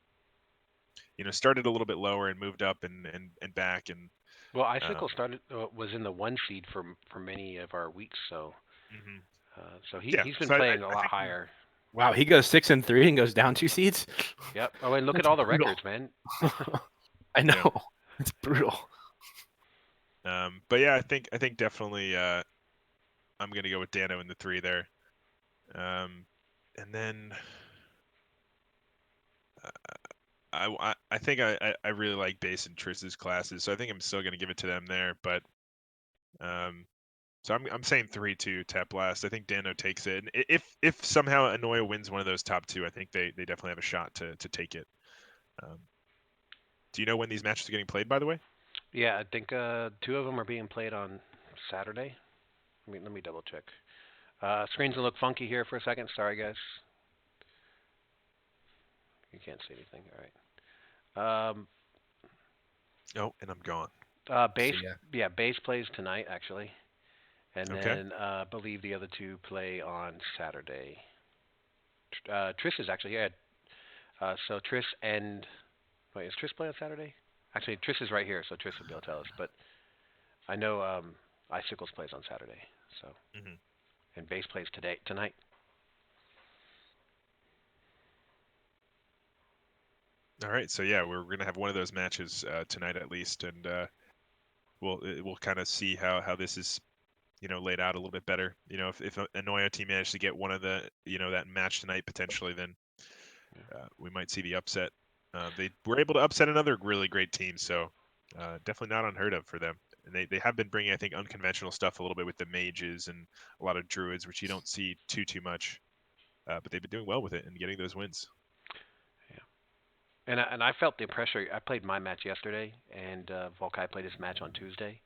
Started a little bit lower and moved up and back. And Well, Icicle was in the 1 seed for many of our weeks, so he's been playing a lot higher. Wow, he goes 6-3 and goes down 2 seeds. Yep. Oh, and look That's at all the brutal. records, man. I know. It's brutal. But yeah, I think definitely I'm gonna go with Dano in the 3 there. And then I think I really like Base and Triss's classes, so I think I'm still gonna give it to them there. But so I'm saying 3-2 tap blast. I think Dano takes it, and if somehow Anoya wins one of those top 2, I think they definitely have a shot to take it. Do you know when these matches are getting played, by the way? Yeah, I think 2 of them are being played on Saturday. Let me double check. Screens will look funky here for a second. Sorry, guys. You can't see anything. All right. Oh, and I'm gone. Base, Base plays tonight actually, and Okay. then I believe the other 2 play on Saturday. Triss is actually here. So Triss and is Triss playing on Saturday? Actually, Triss is right here, so Triss will be able to tell us. But I know Icicles plays on Saturday, so and Base plays tonight. All right, so yeah, we're gonna have one of those matches tonight at least, and we'll kind of see how this is, laid out a little bit better. If a Anoya team managed to get one of the, that match tonight potentially, then we might see the upset. They were able to upset another really great team, so definitely not unheard of for them. And they have been bringing, I think, unconventional stuff a little bit with the mages and a lot of druids, which you don't see too much, but they've been doing well with it and getting those wins. And I felt the pressure. I played my match yesterday, and Volkai played his match on Tuesday.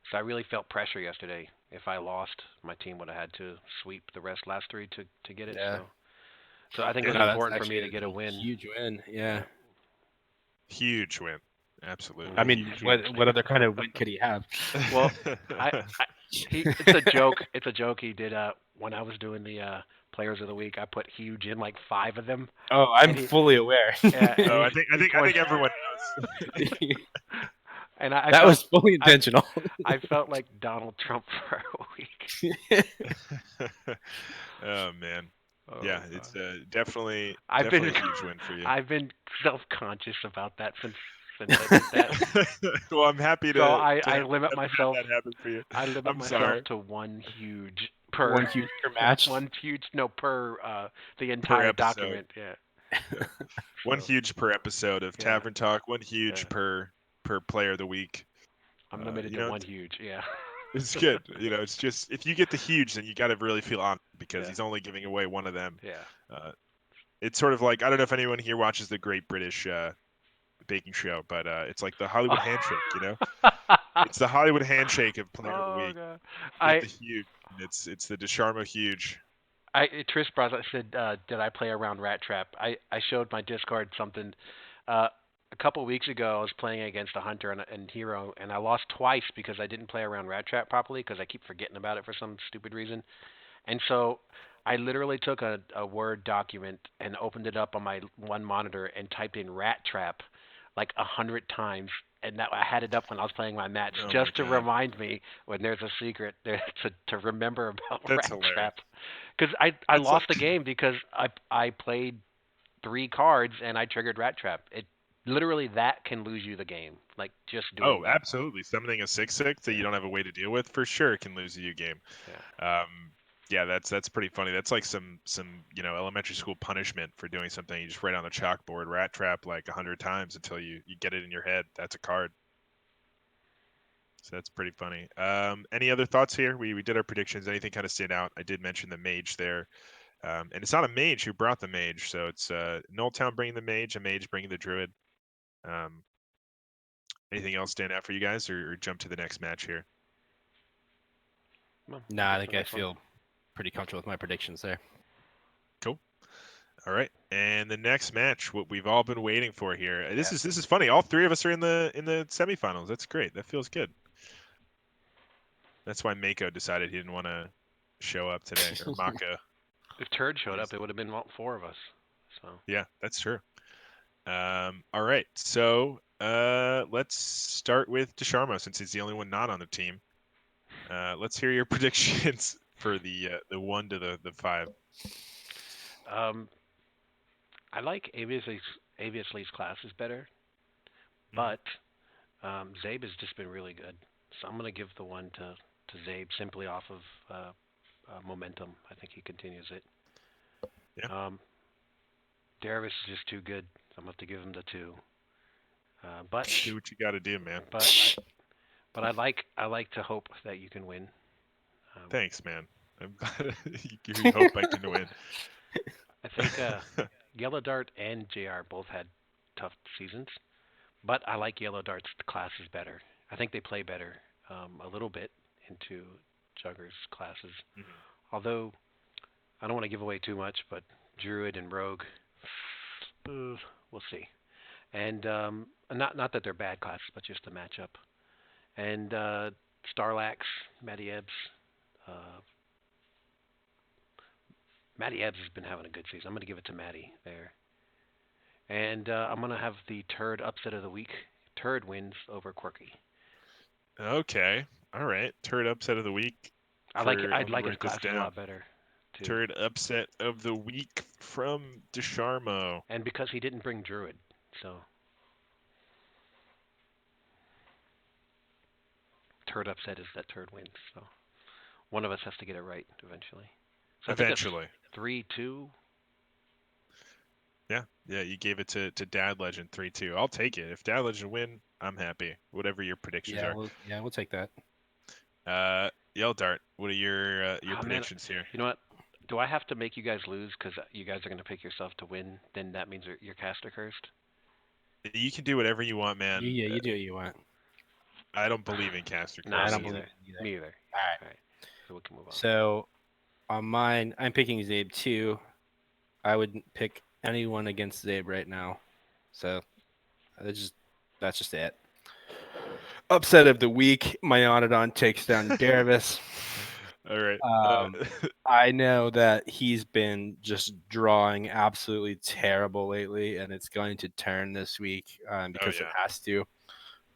So I really felt pressure yesterday. If I lost, my team would have had to sweep the last 3 to get it. Yeah. So I think it was important for me to get a win. Huge win. Yeah. Huge win. Absolutely. I mean, what other kind of win could he have? Well, it's a joke. It's a joke he did when I was doing the Players of the Week. I put huge in like 5 of them. Oh, I'm fully aware. Yeah, I think everyone knows. And that was fully intentional. I felt like Donald Trump for a week. Oh man. Oh, yeah, God. it's definitely I've been a huge win for you. I've been self-conscious about that since I did that. Well, I'm happy to. So I limit myself. That happened for you. I limit myself to 1 huge per match. 1 huge per the entire document. Yeah. 1 huge per episode of Tavern Talk. 1 huge per Player of the Week. I'm limited to 1 huge. Yeah. It's good. It's just if you get the huge, then you got to really feel on because Yeah. he's only giving away one of them. Yeah. It's sort of like, I don't know if anyone here watches the Great British Baking Show, but it's like the Hollywood handshake. It's the Hollywood handshake of Player of the Oh Week. god. You get I the huge. It's the Desharmo huge. Trish brought up, said, did I play around Rat Trap? I showed my Discord something. A couple weeks ago, I was playing against a hunter and hero, and I lost twice because I didn't play around Rat Trap properly because I keep forgetting about it for some stupid reason. And so I literally took a Word document and opened it up on my one monitor and typed in Rat Trap like 100 times. And that I had it up when I was playing my match Oh just my to God. remind me when there's a secret there to remember about That's Rat hilarious. Trap. Because I It's lost like- the game because I played 3 cards and I triggered Rat Trap. It literally that can lose you the game. Like just doing Oh, that. absolutely. Summoning a 6/6 that you don't have a way to deal with for sure can lose you a game. Yeah. Yeah, that's pretty funny. That's like some elementary school punishment for doing something. You just write on the chalkboard Rat Trap like 100 times until you get it in your head. That's a card. So that's pretty funny. Any other thoughts here? We did our predictions. Anything kind of stand out? I did mention the mage there. And it's not a mage who brought the mage, so it's Nulltown bringing the mage, a mage bringing the druid. Anything else stand out for you guys, or jump to the next match here? Well, Nah, I guess think the I next one. feel pretty comfortable with my predictions there. Cool. All right, and the next match, what we've all been waiting for here. This Yeah. is funny. All 3 of us are in the semifinals. That's great. That feels good. That's why Mako decided he didn't want to show up today, or Mako. If Turd showed up, it would have been all 4 of us. So Yeah, that's true. All right, so let's start with Desharmo since he's the only one not on the team. Let's hear your predictions for the 1 to the 5. I like Aviously's class is better, Mhm. but Zabe has just been really good. So I'm going to give the 1 to Zabe simply off of momentum. I think he continues it. Yeah. Darius is just too good. So I'm going to have to give him the 2. But Do what you got to do, man. I like to hope that you can win. Thanks, man. I'm glad you hope I can win. I think Yellowdart and JR both had tough seasons, but I like Yellowdart's classes better. I think they play better a little bit into Jugger's classes. Mhm. Although I don't want to give away too much, but Druid and Rogue, we'll see. And not that they're bad classes, but just the matchup. And Starlax, Matty Ebbs. Matty Ebbs has been having a good season. I'm going to give it to Matty there. And I'm going to have the Turd upset of the week. Turd wins over Quirky. Okay. All right. Turd upset of the week. I'd like his class a lot better too. Turd upset of the week from Desharmo. And because he didn't bring Druid, so Turd upset is that Turd wins. So one of us has to get it right eventually. So Eventually. I think 3-2. Yeah, you gave it to Dad Legend 3-2. I'll take it. If Dad Legend win, I'm happy. Whatever your predictions are. We'll take that. Yellowdart, what are your Man, predictions here? you know what? Do I have to make you guys lose because you guys are going to pick yourself to win? Then that means you're caster cursed. You can do whatever you want, man. You do what you want. I don't believe in caster curse. No, I don't me believe either. in either. Me either. All right. So we can move on. So on mine, I'm picking Zabe too. I wouldn't pick anyone against Zabe right now. So that's just it. Upset of the week, Myanodon takes down Daravis. All right. I know that he's been just drawing absolutely terrible lately, and it's going to turn this week because it has to.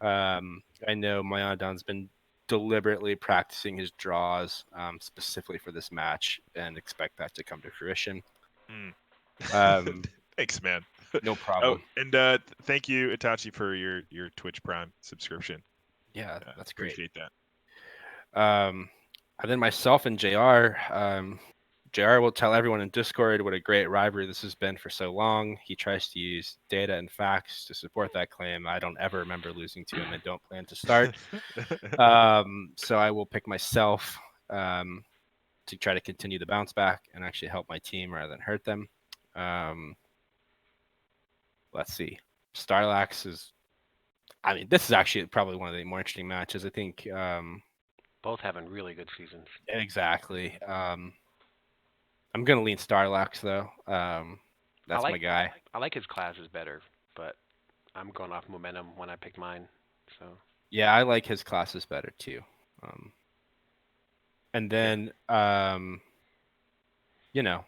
I know Myanodon's been deliberately practicing his draws specifically for this match, and expect that to come to fruition. Thanks, man. No problem. Oh, and thank you, Itachi, for your Twitch Prime subscription. Yeah, that's great. Appreciate that. And then myself and JR. JR will tell everyone in Discord what a great rivalry this has been for so long. He tries to use data and facts to support that claim. I don't ever remember losing to him and don't plan to start. So I will pick myself. to try to continue the bounce back and actually help my team rather than hurt them. Let's see. Starlax is. I mean, this is actually probably one of the more interesting matches. I think. Both having really good seasons. Exactly. I'm gonna lean Starlax though. That's my guy. I like his classes better, but I'm going off momentum when I pick mine. So Yeah, I like his classes better too. And then, you know,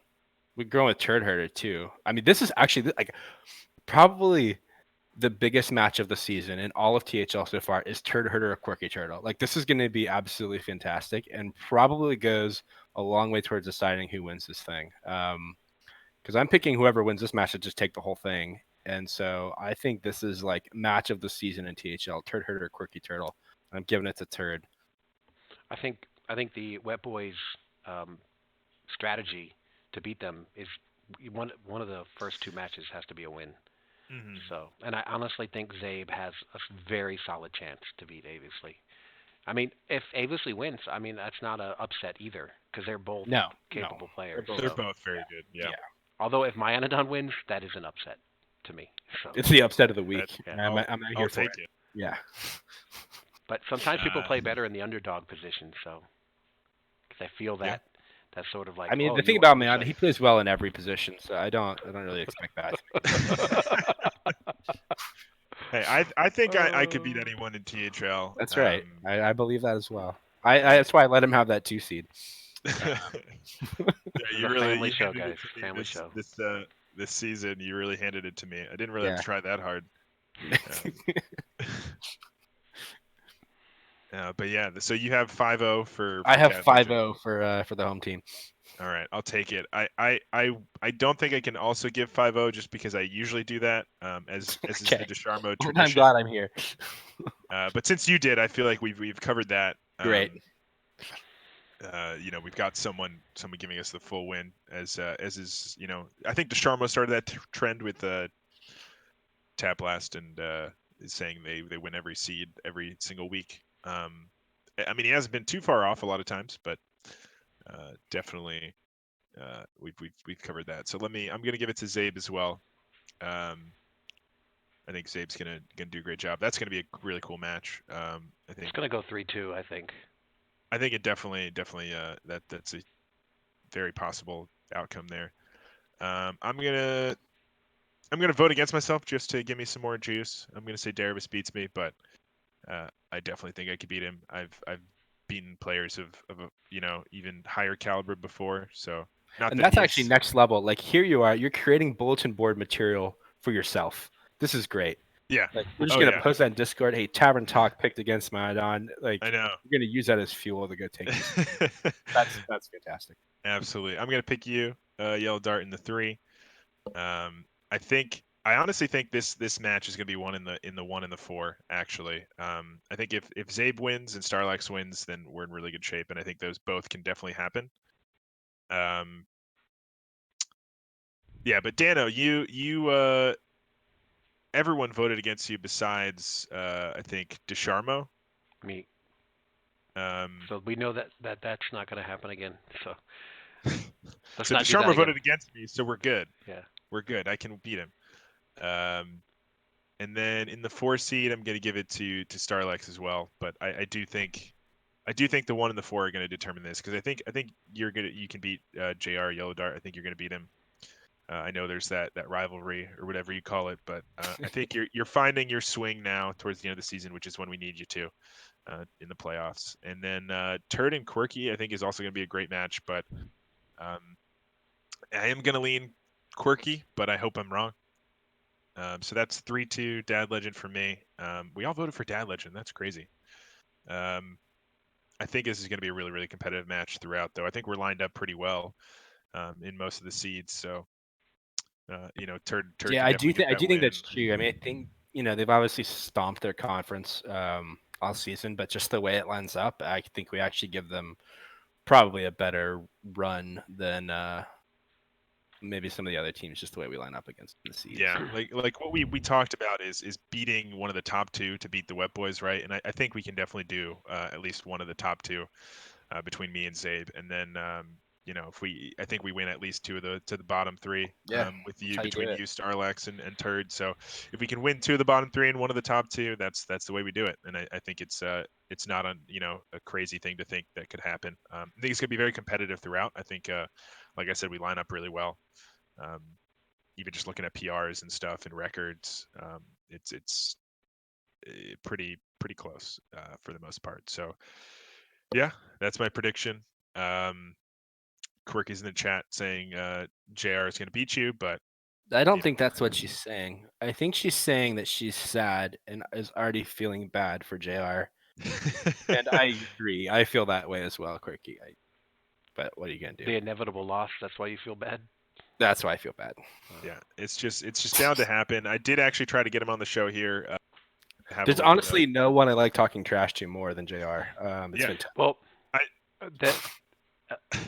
we're going with Turd Herder too. I mean, this is actually like probably the biggest match of the season in all of THL so far is Turd Herder or Quirky Turtle. Like this is going to be absolutely fantastic and probably goes a long way towards deciding who wins this thing. Because I'm picking whoever wins this match to just take the whole thing. And so I think this is like match of the season in THL, Turd Herder or Quirky Turtle. I'm giving it to Turd. I think the Wet Boys strategy to beat them is one of the first two matches has to be a win. Mm-hmm. So, and I honestly think Zabe has a very solid chance to beat Aviously. I mean, if Aviously wins, I mean that's not an upset either because they're both capable players. They're both very good. Yeah. Although if Myanodon wins, that is an upset to me. So It's the upset of the week. Yeah. I'm not here for take it. Yeah. But sometimes people play better in the underdog position, so because I feel that that's sort of like. I mean, the thing about Myanodon, he plays well in every position, so I don't really expect that. Hey, I think I could beat anyone in THL. That's right. I believe that as well. That's why I let him have that 2 seed. You really family show, handed it guys. to me Family show. This season, you really handed it to me. I didn't really have to try that hard. But yeah, so you have 5-0 for I have Cat 5-0 for the home team. All right, I'll take it. I don't think I can also give 5-0 just because I usually do that. As is the Desharmo tradition. I'm glad I'm here. But since you did, I feel like we've covered that. Great. We've got someone giving us the full win as is, I think Desharmo started that trend with Tap Last and is saying they win every seed every single week. I mean, he hasn't been too far off a lot of times, but definitely we've covered that. So I'm gonna give it to Zabe as well. I think Zabe's gonna do a great job. That's gonna be a really cool match. I think it's gonna go 3-2. I think it definitely that's a very possible outcome there. I'm gonna vote against myself just to give me some more juice. I'm gonna say Darabus beats me, but I definitely think I could beat him. I've beaten players of even higher caliber before, so that's actually next level. Like here you are, you're creating bulletin board material for yourself. This is great. Yeah, like, we're just gonna post that in Discord. Hey, Tavern Talk picked against Myanodon. Like I know you're gonna use that as fuel to go take this. That's fantastic. Absolutely, I'm gonna pick you, Yellowdart in the 3. I honestly think this match is gonna be one in the 1 and the 4. Actually, I think if Zabe wins and Starlax wins, then we're in really good shape, and I think those both can definitely happen. Yeah, but Dano, you everyone voted against you besides I think Desharmo. Me. So we know that's not going to happen again. So so Desharmo voted against me, so we're good. Yeah, we're good. I can beat him. And then in the 4 seed, I'm going to give it to Starlax as well. But I do think the 1 and the 4 are going to determine this because I think you can beat JR Yellowdart. I think you're going to beat him. I know there's that rivalry or whatever you call it, but I think you're finding your swing now towards the end of the season, which is when we need you to in the playoffs. And then Turd and Quirky, I think, is also going to be a great match, but I am going to lean Quirky, but I hope I'm wrong. So that's 3-2 Dad Legend for me. We all voted for Dad Legend. That's crazy. I think this is going to be a really, really competitive match throughout, though. I think we're lined up pretty well in most of the seeds, so. Turd. Yeah, I do think that's true. I mean, I think they've obviously stomped their conference all season, but just the way it lines up, I think we actually give them probably a better run than maybe some of the other teams. Just the way we line up against the seeds. Yeah, like what we talked about is beating one of the top 2 to beat the Wet Boys, right? And I think we can definitely do at least one of the top 2. between me and Zabe, and then I think we win at least two of the bottom three. Yeah, With that's you how you do between it. you, Starlax, and Turd. So if we can win two of the bottom three and one of the top two, that's the way we do it. And I think it's not a crazy thing to think that could happen. I think it's gonna be very competitive throughout. I think like I said, we line up really well. Um, Even just looking at PRs and stuff and records, it's pretty close for the most part. So yeah, that's my prediction. Quirky's in the chat saying JR is going to beat you, but I don't you think that's what she's saying. I think she's saying that she's sad and is already feeling bad for JR. And I agree. I feel that way as well, Quirky. But what are you gonna do? The inevitable loss. That's why you feel bad. That's why I feel bad. Yeah, it's just bound to happen. I did actually try to get him on the show here. Have a There's little bit honestly no one I like talking trash to more than JR. It's Yeah. been tough. Well, I- that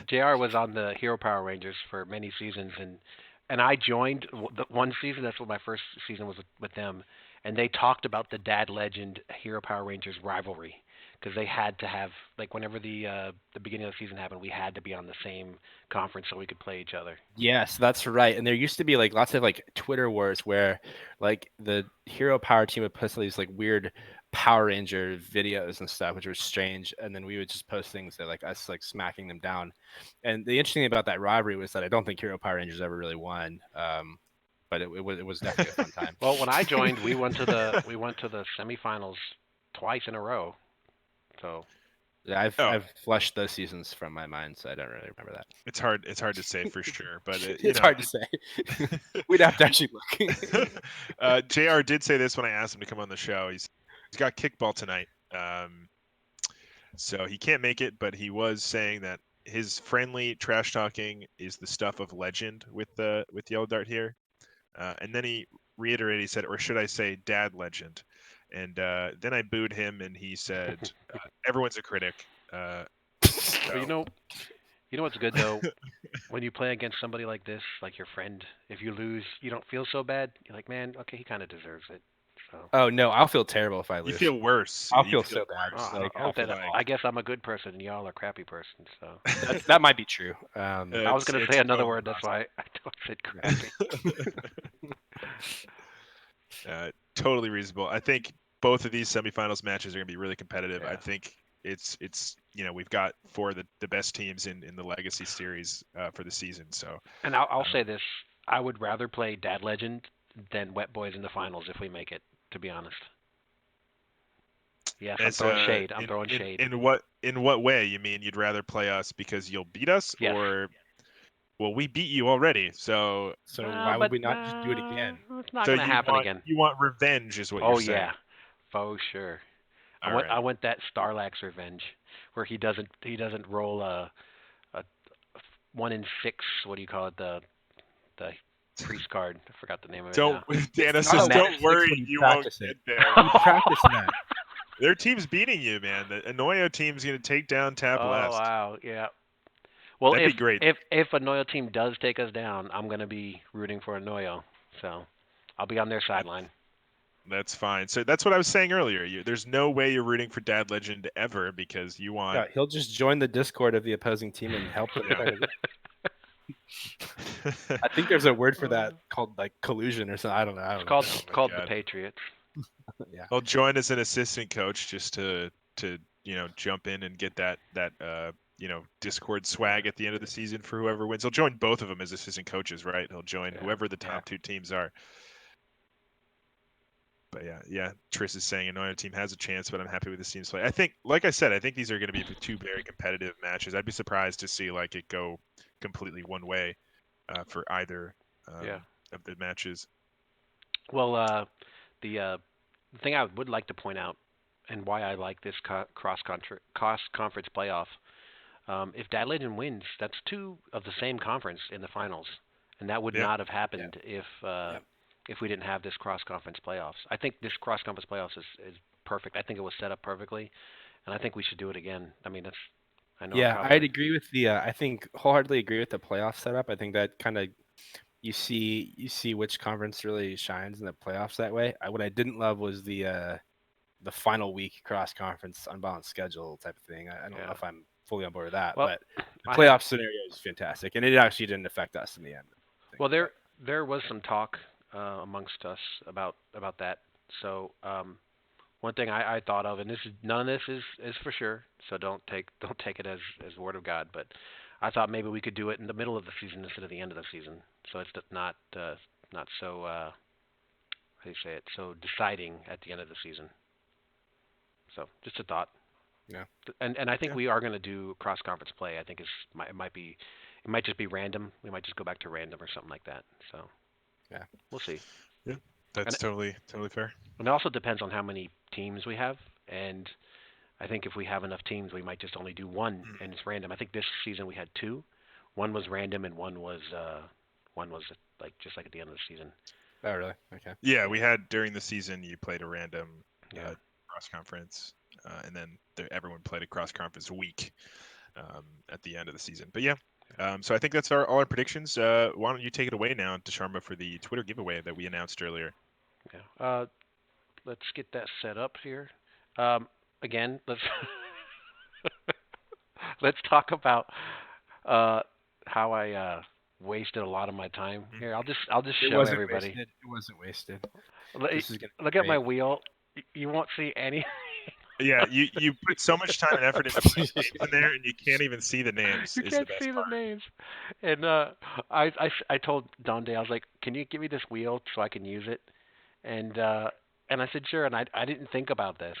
JR was on the Hero Power Rangers for many seasons, and I joined the one season. That's what my first season was with them, and they talked about the Dad Legend Hero Power Rangers rivalry because they had to have, like, whenever the beginning of the season happened, we had to be on the same conference so we could play each other. Yes, that's right. And there used to be like lots of like Twitter wars where like the Hero Power team would post these like weird Power Ranger videos and stuff, which was strange. And then we would just post things that like us like smacking them down. And the interesting thing about that rivalry was that I don't think Hero Power Rangers ever really won. But it was definitely a fun time. Well, when I joined, we went to the semifinals twice in a row. So Yeah, Oh. I've flushed those seasons from my mind, so I don't really remember that. It's hard to say for sure, but It's hard to say. We'd have to actually look. JR did say this when I asked him to come on the show. He's got kickball tonight, so he can't make it. But he was saying that his friendly trash talking is the stuff of legend with Yellowdart here. And then he reiterated, he said, or should I say, Dad Legend. And then I booed him, and he said, everyone's a critic. But you know what's good though? When you play against somebody like this, like your friend, if you lose, you don't feel so bad. You're like, man, okay, he kind of deserves it. So. Oh no, I'll feel terrible if I lose. You feel worse. I'll You feel so bad. worse. Oh, I'll feel I guess I'm a good person and y'all are crappy person. So that might be true. I was gonna say another totally word. That's why I said crappy. Totally reasonable. I think both of these semifinals matches are going to be really competitive. Yeah. I think it's we've got four of the best teams in the Legacy series for the season. So And I'll say this: I would rather play Dad Legend than Wet Boys in the finals if we make it. To be honest. Yes, I'm throwing shade. I'm throwing shade. In what way? You mean you'd rather play us because you'll beat us, Yes. or well, we beat you already, so why would we not just do it again? It's not so going to happen again. You want revenge, is what Oh you're saying. yeah, for sure. All right. I want that Starlax revenge, where he doesn't roll a 1 in 6. What do you call it? The priest card. I forgot the name of it. Don't, now. Dana It's not says, a don't match worry, when you you won't practice get it. there. You practice that. Their team's beating you, man. The Anoyo team's going to take down Tap Oh West. wow, yeah. Well, That'd if be great. if Anoyo team does take us down, I'm gonna be rooting for Anoyo. So I'll be on their sideline. That's fine. So that's what I was saying earlier. There's no way you're rooting for Dad Legend ever because you want. Yeah, he'll just join the Discord of the opposing team and help them. I think there's a word for that called like collusion or something. I don't know. It's called Oh my the God. Patriots. Yeah. He'll join as an assistant coach just to jump in and get that Discord swag at the end of the season for whoever wins. He'll join both of them as assistant coaches, right? He'll join whoever the top two teams are. But yeah, Triss is saying Anoyo team has a chance, but I'm happy with the team's play. I think, like I said, I think these are going to be two very competitive matches. I'd be surprised to see like it go completely one way for either of the matches. Well, the thing I would like to point out, and why I like this cross conference playoff, if Dad Legend wins, that's 2 of the same conference in the finals, and that would not have happened if we didn't have this cross conference playoffs. I think this cross conference playoffs is perfect. I think it was set up perfectly, and I think we should do it again. I mean, I know. Yeah, I'd agree with I think wholeheartedly agree with the playoff setup. I think that kind of you see which conference really shines in the playoffs that way. What I didn't love was the final week cross conference unbalanced schedule type of thing. I don't know if I'm fully on board with that. Well, But the I playoff scenario is fantastic, and it actually didn't affect us in the end. Well, there was some talk amongst us about that. So one thing I thought of, and this is none of this is for sure, so don't take it as word of God, but I thought maybe we could do it in the middle of the season instead of the end of the season, so it's not so how do you say it, so deciding at the end of the season. So just a thought. Yeah. And I think Yeah. we are going to do cross conference play. I think it might just be random. We might just go back to random or something like that. So Yeah. we'll see. That's And- totally fair. And it also depends on how many teams we have. And I think if we have enough teams, we might just only do one, and it's random. I think this season we had two. One was random, and one was like just like at the end of the season. Oh, really? Okay. Yeah, we had during the season you played a random Yeah. cross conference, and then everyone played a cross conference week at the end of the season. But yeah, so I think that's all our predictions. Why don't you take it away now, Desharma, for the Twitter giveaway that we announced earlier? Yeah. Let's get that set up here. Again, let's talk about how I wasted a lot of my time here. I'll just It show wasn't everybody. wasted. It wasn't wasted. Look This is gonna be look at my great. wheel. You won't see any. Yeah, you put so much time and effort into putting names in there, and you can't even see the names. You is can't the best see part. the names. And I told Donde, I was like, can you give me this wheel so I can use it? And I said sure. And I didn't think about this.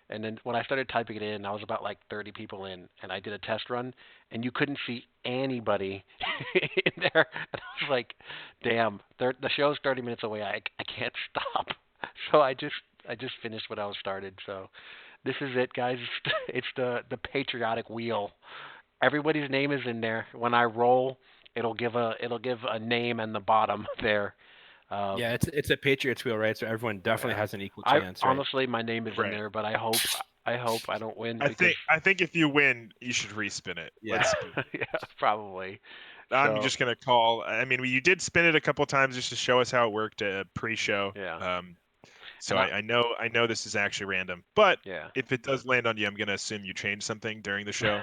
And then when I started typing it in, I was about like 30 people in, and I did a test run, and you couldn't see anybody in there. And I was like, damn, the show's 30 minutes away. I can't stop. So I just finished what I was started. So this is it, guys. It's the patriotic wheel. Everybody's name is in there. When I roll, it'll give a name in the bottom there. Yeah, it's a Patriots wheel, right? So everyone definitely Yeah. has an equal I chance, right? honestly, my name is in Right. there, but I hope I don't win I because think if you win, you should respin it. Yeah. Let's yeah, probably. I'm So, just gonna call. I mean, you did spin it a couple times just to show us how it worked pre-show. Yeah. So And I know this is actually random, but yeah. if it does land on you, I'm gonna assume you changed something during the show.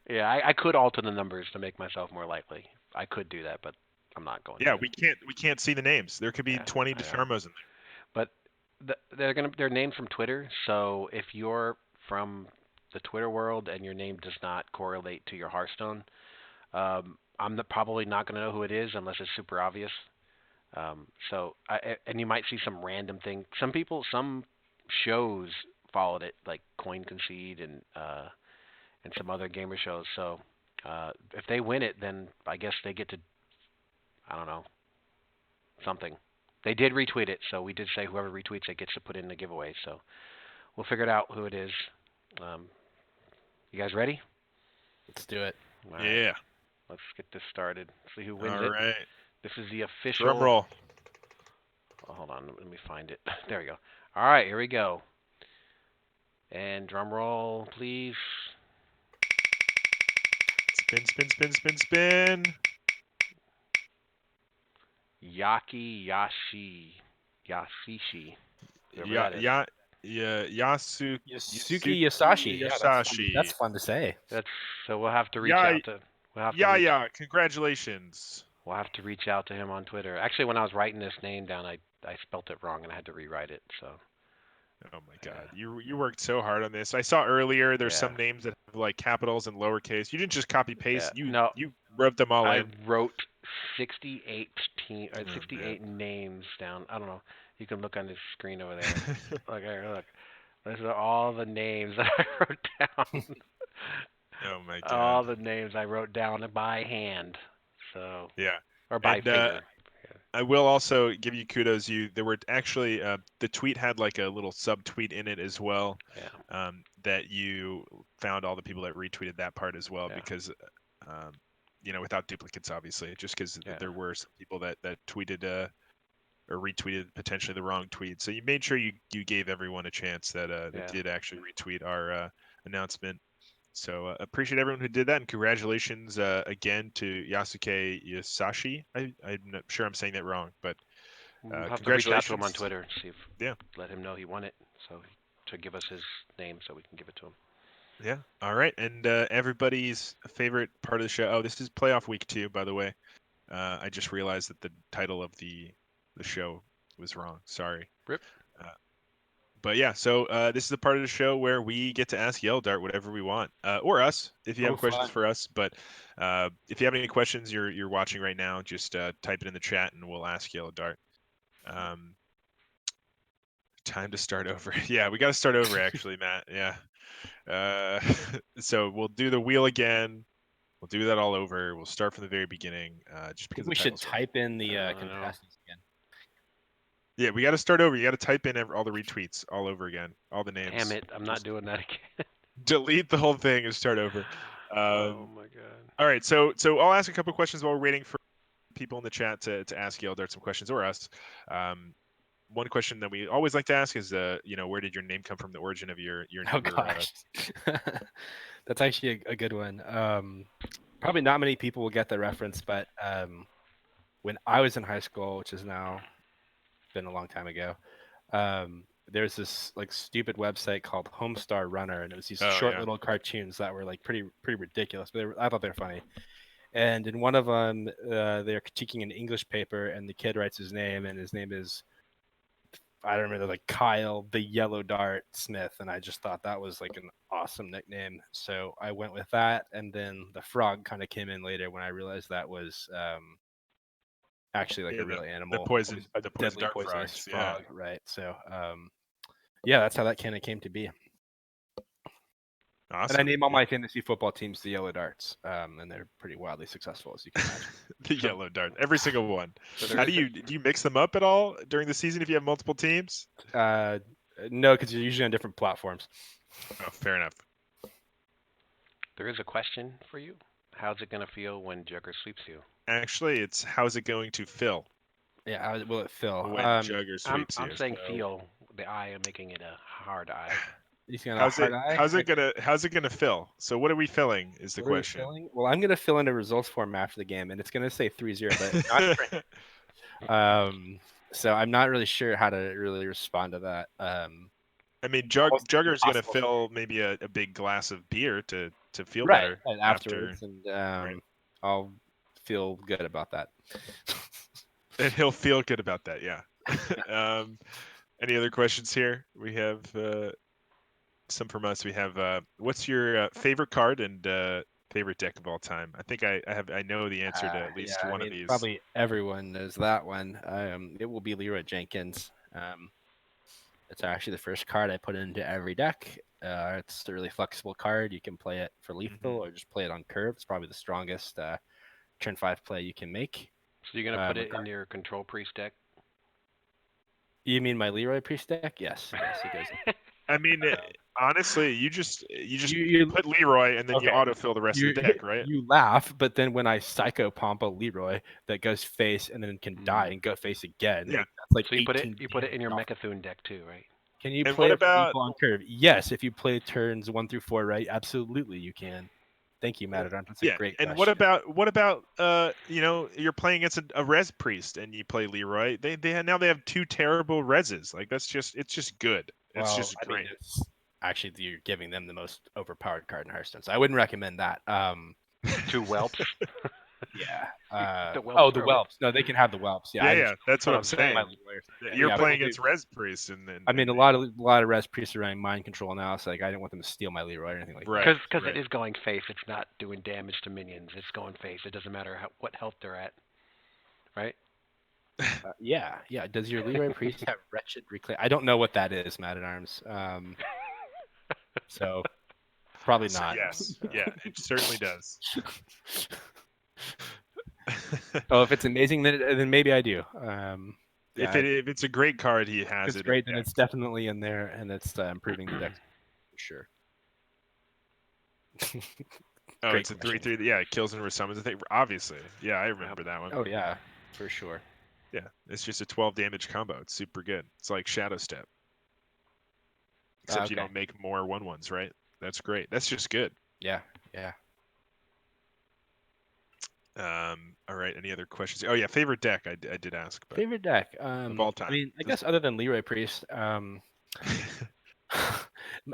Yeah, I could alter the numbers to make myself more likely. I could do that, but I'm not going Yeah, to. we can't see the names. There could be Yeah, 20 I know. Desharmos in But they're named from Twitter, so if you're from the Twitter world and your name does not correlate to your Hearthstone, I'm probably not going to know who it is unless it's super obvious. And you might see some random thing. Some shows followed it, like Coin Concede and some other gamer shows. So if they win it, then I guess they get to, I don't know, something. They did retweet it, so we did say whoever retweets it gets to put in the giveaway. So we'll figure it out who it is. You guys ready? Let's do it. All there. right, Yeah. let's get this started. See who wins All it. right. This is the official. Drum roll. Oh, hold on, let me find it. There we go. All right, here we go. And drum roll, please. Spin, spin, spin, spin, spin. Yashishi. Whoever that is. Yasuki Yusuke Yasashi. Yeah, Yasashi. that's fun to say. So we'll have to reach Yeah, out to. Congratulations. We'll have to reach out to him on Twitter. Actually, when I was writing this name down, I spelt it wrong and I had to rewrite it. So. Oh my God, you worked so hard on this. I saw earlier there's Yeah. some names that have like capitals and lowercase. You didn't just copy paste. Yeah. You No. you wrote them all I in. wrote 68 Oh, 68 names down. I don't know. You can look on this screen over there. Look here, look. Those are all the names that I wrote down. Oh my God. All the names I wrote down by hand. So Yeah. or by And, finger. I will also give you kudos. There were actually the tweet had like a little subtweet in it as well. Yeah. That you found all the people that retweeted that part as well Yeah. because, without duplicates, obviously, just because Yeah. there were some people that tweeted or retweeted potentially the wrong tweet. So you made sure you gave everyone a chance that Yeah. did actually retweet our announcement. So appreciate everyone who did that, and congratulations again to Yasuke Yasashi. I'm not sure I'm saying that wrong, but We'll have to reach out to him on congratulations. Twitter and see if Yeah. let him know he won it. So to give us his name so we can give it to him. Yeah. All right. And everybody's favorite part of the show. Oh, this is playoff week 2, by the way. I just realized that the title of the show was wrong. Sorry. Rip. Uh, but yeah, so this is the part of the show where we get to ask Yellowdart whatever we want, or us if you have Oh, questions fun. for us. But if you have any questions you're watching right now, just type it in the chat and we'll ask Yellowdart. Time to start over. Yeah, we got to start over actually, Matt. Yeah. Uh, so we'll do the wheel again. We'll do that all over. We'll start from the very beginning, just I think because the we should title's wrong. type in the I don't know. contestants again. Yeah, we got to start over. You got to type in all the retweets all over again, all the names. Damn it! I'm not Just doing that again. delete the whole thing and start over. Oh my god. All right, so I'll ask a couple questions while we're waiting for people in the chat to ask Yellowdart some questions or us. One question that we always like to ask is, where did your name come from? The origin of your Oh number. gosh, that's actually a good one. Probably not many people will get the reference, but when I was in high school, which is now been a long time ago, there's this like stupid website called Homestar Runner, and it was these Oh, short yeah. little cartoons that were like pretty ridiculous, but I thought they were funny. And in one of them, they're critiquing an English paper, and the kid writes his name, and his name is, I don't remember, like Kyle the Yellowdart Smith, and I just thought that was like an awesome nickname, so I went with that. And then the frog kind of came in later when I realized that was actually like Yeah, a real animal, the poison deadly dart poisonous frogs. frog, right? So yeah, that's how that kind of came to be. Awesome. And I name all my fantasy football teams the Yellow Darts, and they're pretty wildly successful, as you can imagine. The yellow dart, every single one. So How do you mix them up at all during the season if you have multiple teams? No, because you're usually on different platforms. Oh, fair enough. there is a question for you. How's it gonna feel when Jugger sweeps you? Actually, it's how's it going to fill Yeah, how will it feel? when Jugger I'm sweeps you? saying So feel. The I am making it a hard I. He's gonna have a hard eye. how's it gonna fill? So what are we filling is the What are we question. filling? Well, I'm gonna fill in a results form after the game, and it's gonna say 3-0, but not so I'm not really sure how to really respond to that. I mean, Almost Jugger's gonna impossible. fill maybe a big glass of beer to feel Right, better and after, afterwards, and I'll feel good about that. and he'll feel good about that. Yeah. Any other questions here? We have some from us. We have what's your favorite card and favorite deck of all time? I think I know the answer to at least Yeah, one of these. probably everyone knows that one. It will be Leroy Jenkins. It's actually the first card I put into every deck. It's a really flexible card. You can play it for lethal or just play it on curve. It's probably the strongest turn 5 play you can make. So you're gonna put it in your control priest deck? You mean my Leroy Priest deck? Yes, it goes. I mean, honestly, you just You put Leroy and then you okay. autofill the rest of the deck, right? You laugh, but then when I psycho pomp a Leroy that goes face and then can die and go face again, Yeah. that's like So you put it 18 in your damage off. Mechathune deck too, right? Can you And play what it for about- lethal on curve? Yes, if you play turns 1 through 4 right, absolutely you can. Thank you, Matt. That's a great and question. what about you're playing against a res priest and you play Leroy? They have 2 terrible reses. Like it's just good. It's just I mean, great. it's actually you're giving them the most overpowered card in Hearthstone, so I wouldn't recommend that. 2 whelps. Yeah. The whelps Oh, the are- whelps. No, they can have the whelps. Yeah, Yeah, that's what I'm saying. my Leroy. You're Yeah, playing but- against res priest and I mean, a lot of res priests are running mind control now, so like I didn't want them to steal my Leroy or anything like Right. that. Because it is going face. It's not doing damage to minions. It's going face. It doesn't matter what health they're at, right? Yeah. Does your Leroy priest have wretched reclaim? I don't know what that is, Matt at Arms. So probably not. Yes. Yeah, it certainly does. Oh, if it's amazing, then maybe I do. If it's a great card, he has If it's it. great, then it's definitely in there, and it's improving the deck for sure. Oh, Great it's a question. 3/3. Yeah, it kills and resummons. I think obviously. Yeah, I remember that one. Oh yeah, for sure. Yeah, it's just a 12 damage combo. It's super good. It's like Shadow Step. Except you Okay. don't make more 1/1s, right? That's great. That's just good. Yeah. All right. Any other questions? Oh yeah, favorite deck. I did ask. But Favorite deck of all time. I mean, I guess other than Leroy Priest,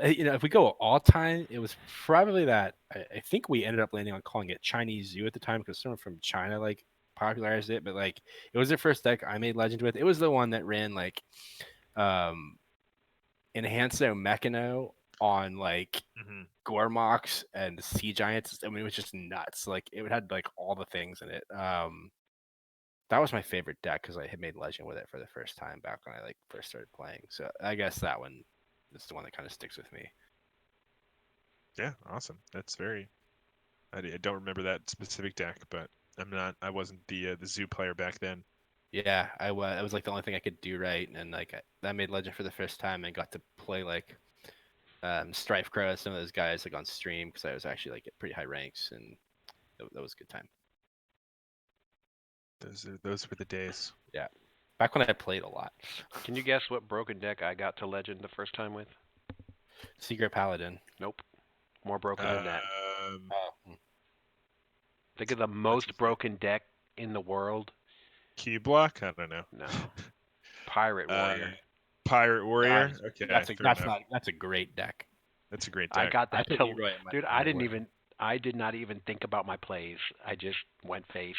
If we go all time, it was probably that. I think we ended up landing on calling it Chinese Zoo at the time because someone from China like popularized it. But like, it was the first deck I made Legend with. It was the one that ran like um Enhancer Mechano on like Hmm. Gormox and Sea Giants. I mean, it was just nuts. Like it had like all the things in it. That was my favorite deck because I had made Legend with it for the first time back when I like first started playing. So I guess that one is the one that kind of sticks with me. Yeah, awesome. That's very. I don't remember that specific deck, but I'm not. I wasn't the zoo player back then. Yeah, I was. It was like the only thing I could do right, and like I made Legend for the first time and got to play like Strife Crow as some of those guys like on stream because I was actually like at pretty high ranks, and that was a good time. Those were the days. Yeah, back when I played a lot. Can you guess what broken deck I got to Legend the first time with? Secret Paladin. Nope. More broken than that. Um, Oh, Think of the let's most just say broken deck in the world. Key block. I don't know. No. Pirate Uh, Warrior. Pirate Warrior. Okay, fair enough. that's a great deck. That's a great I deck. got I that put to Leroy in my dude, Pirate Warrior. I did not even think about my plays. I just went face.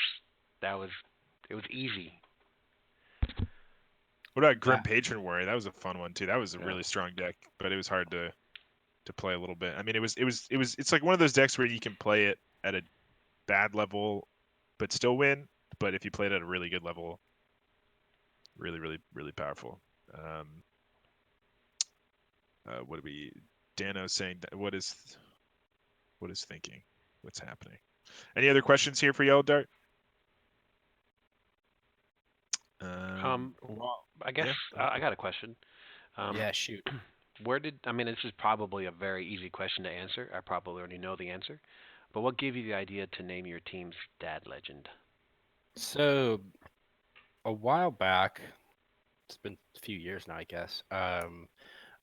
It was easy. What about Grim Yeah. Patron Warrior? That was a fun one too. That was a Yeah. really strong deck, but it was hard to play a little bit. I mean, it's like one of those decks where you can play it at a bad level, but still win. But if you played at a really good level, really powerful. Um, what do we? Dano saying that what is thinking? What's happening? Any other questions here for Yellow Dart? Well, I guess yeah. I got a question. Yeah, shoot. I mean, this is probably a very easy question to answer. I probably already know the answer. But what gave you the idea to name your team's dad legend? So a while back, it's been a few years now, I guess. I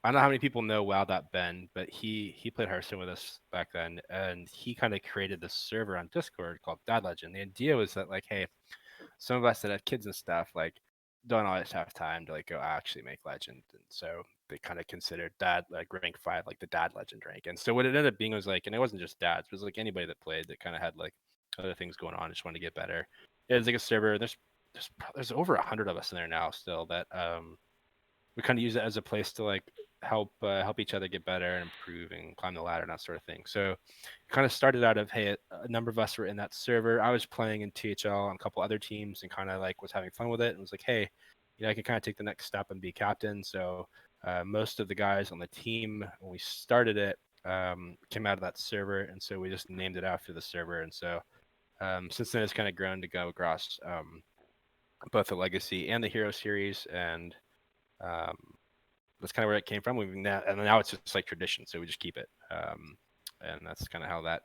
don't know how many people know WoW.Ben, but he played Hearthstone with us back then, and he kind of created this server on Discord called Dad Legend. The idea was that like, hey, some of us that have kids and stuff like don't always have time to like go actually make Legend, and so they kind of considered Dad like rank 5 like the Dad Legend rank. And so what it ended up being was like, and it wasn't just dads, it was like anybody that played that kind of had like other things going on, just wanted to get better. It was like a server. There's over 100 of us in there now still that we kind of use it as a place to like help each other get better and improve and climb the ladder and that sort of thing. So it kind of started out of, hey, a number of us were in that server. I was playing in THL on a couple other teams and kind of like was having fun with it and was like, hey, I can kind of take the next step and be captain. So most of the guys on the team when we started it came out of that server, and so we just named it after the server. And so since then it's kind of grown to go across both the legacy and the hero series, and um, that's kind of where it came from. And now it's just like tradition, so we just keep it, and that's kind of how that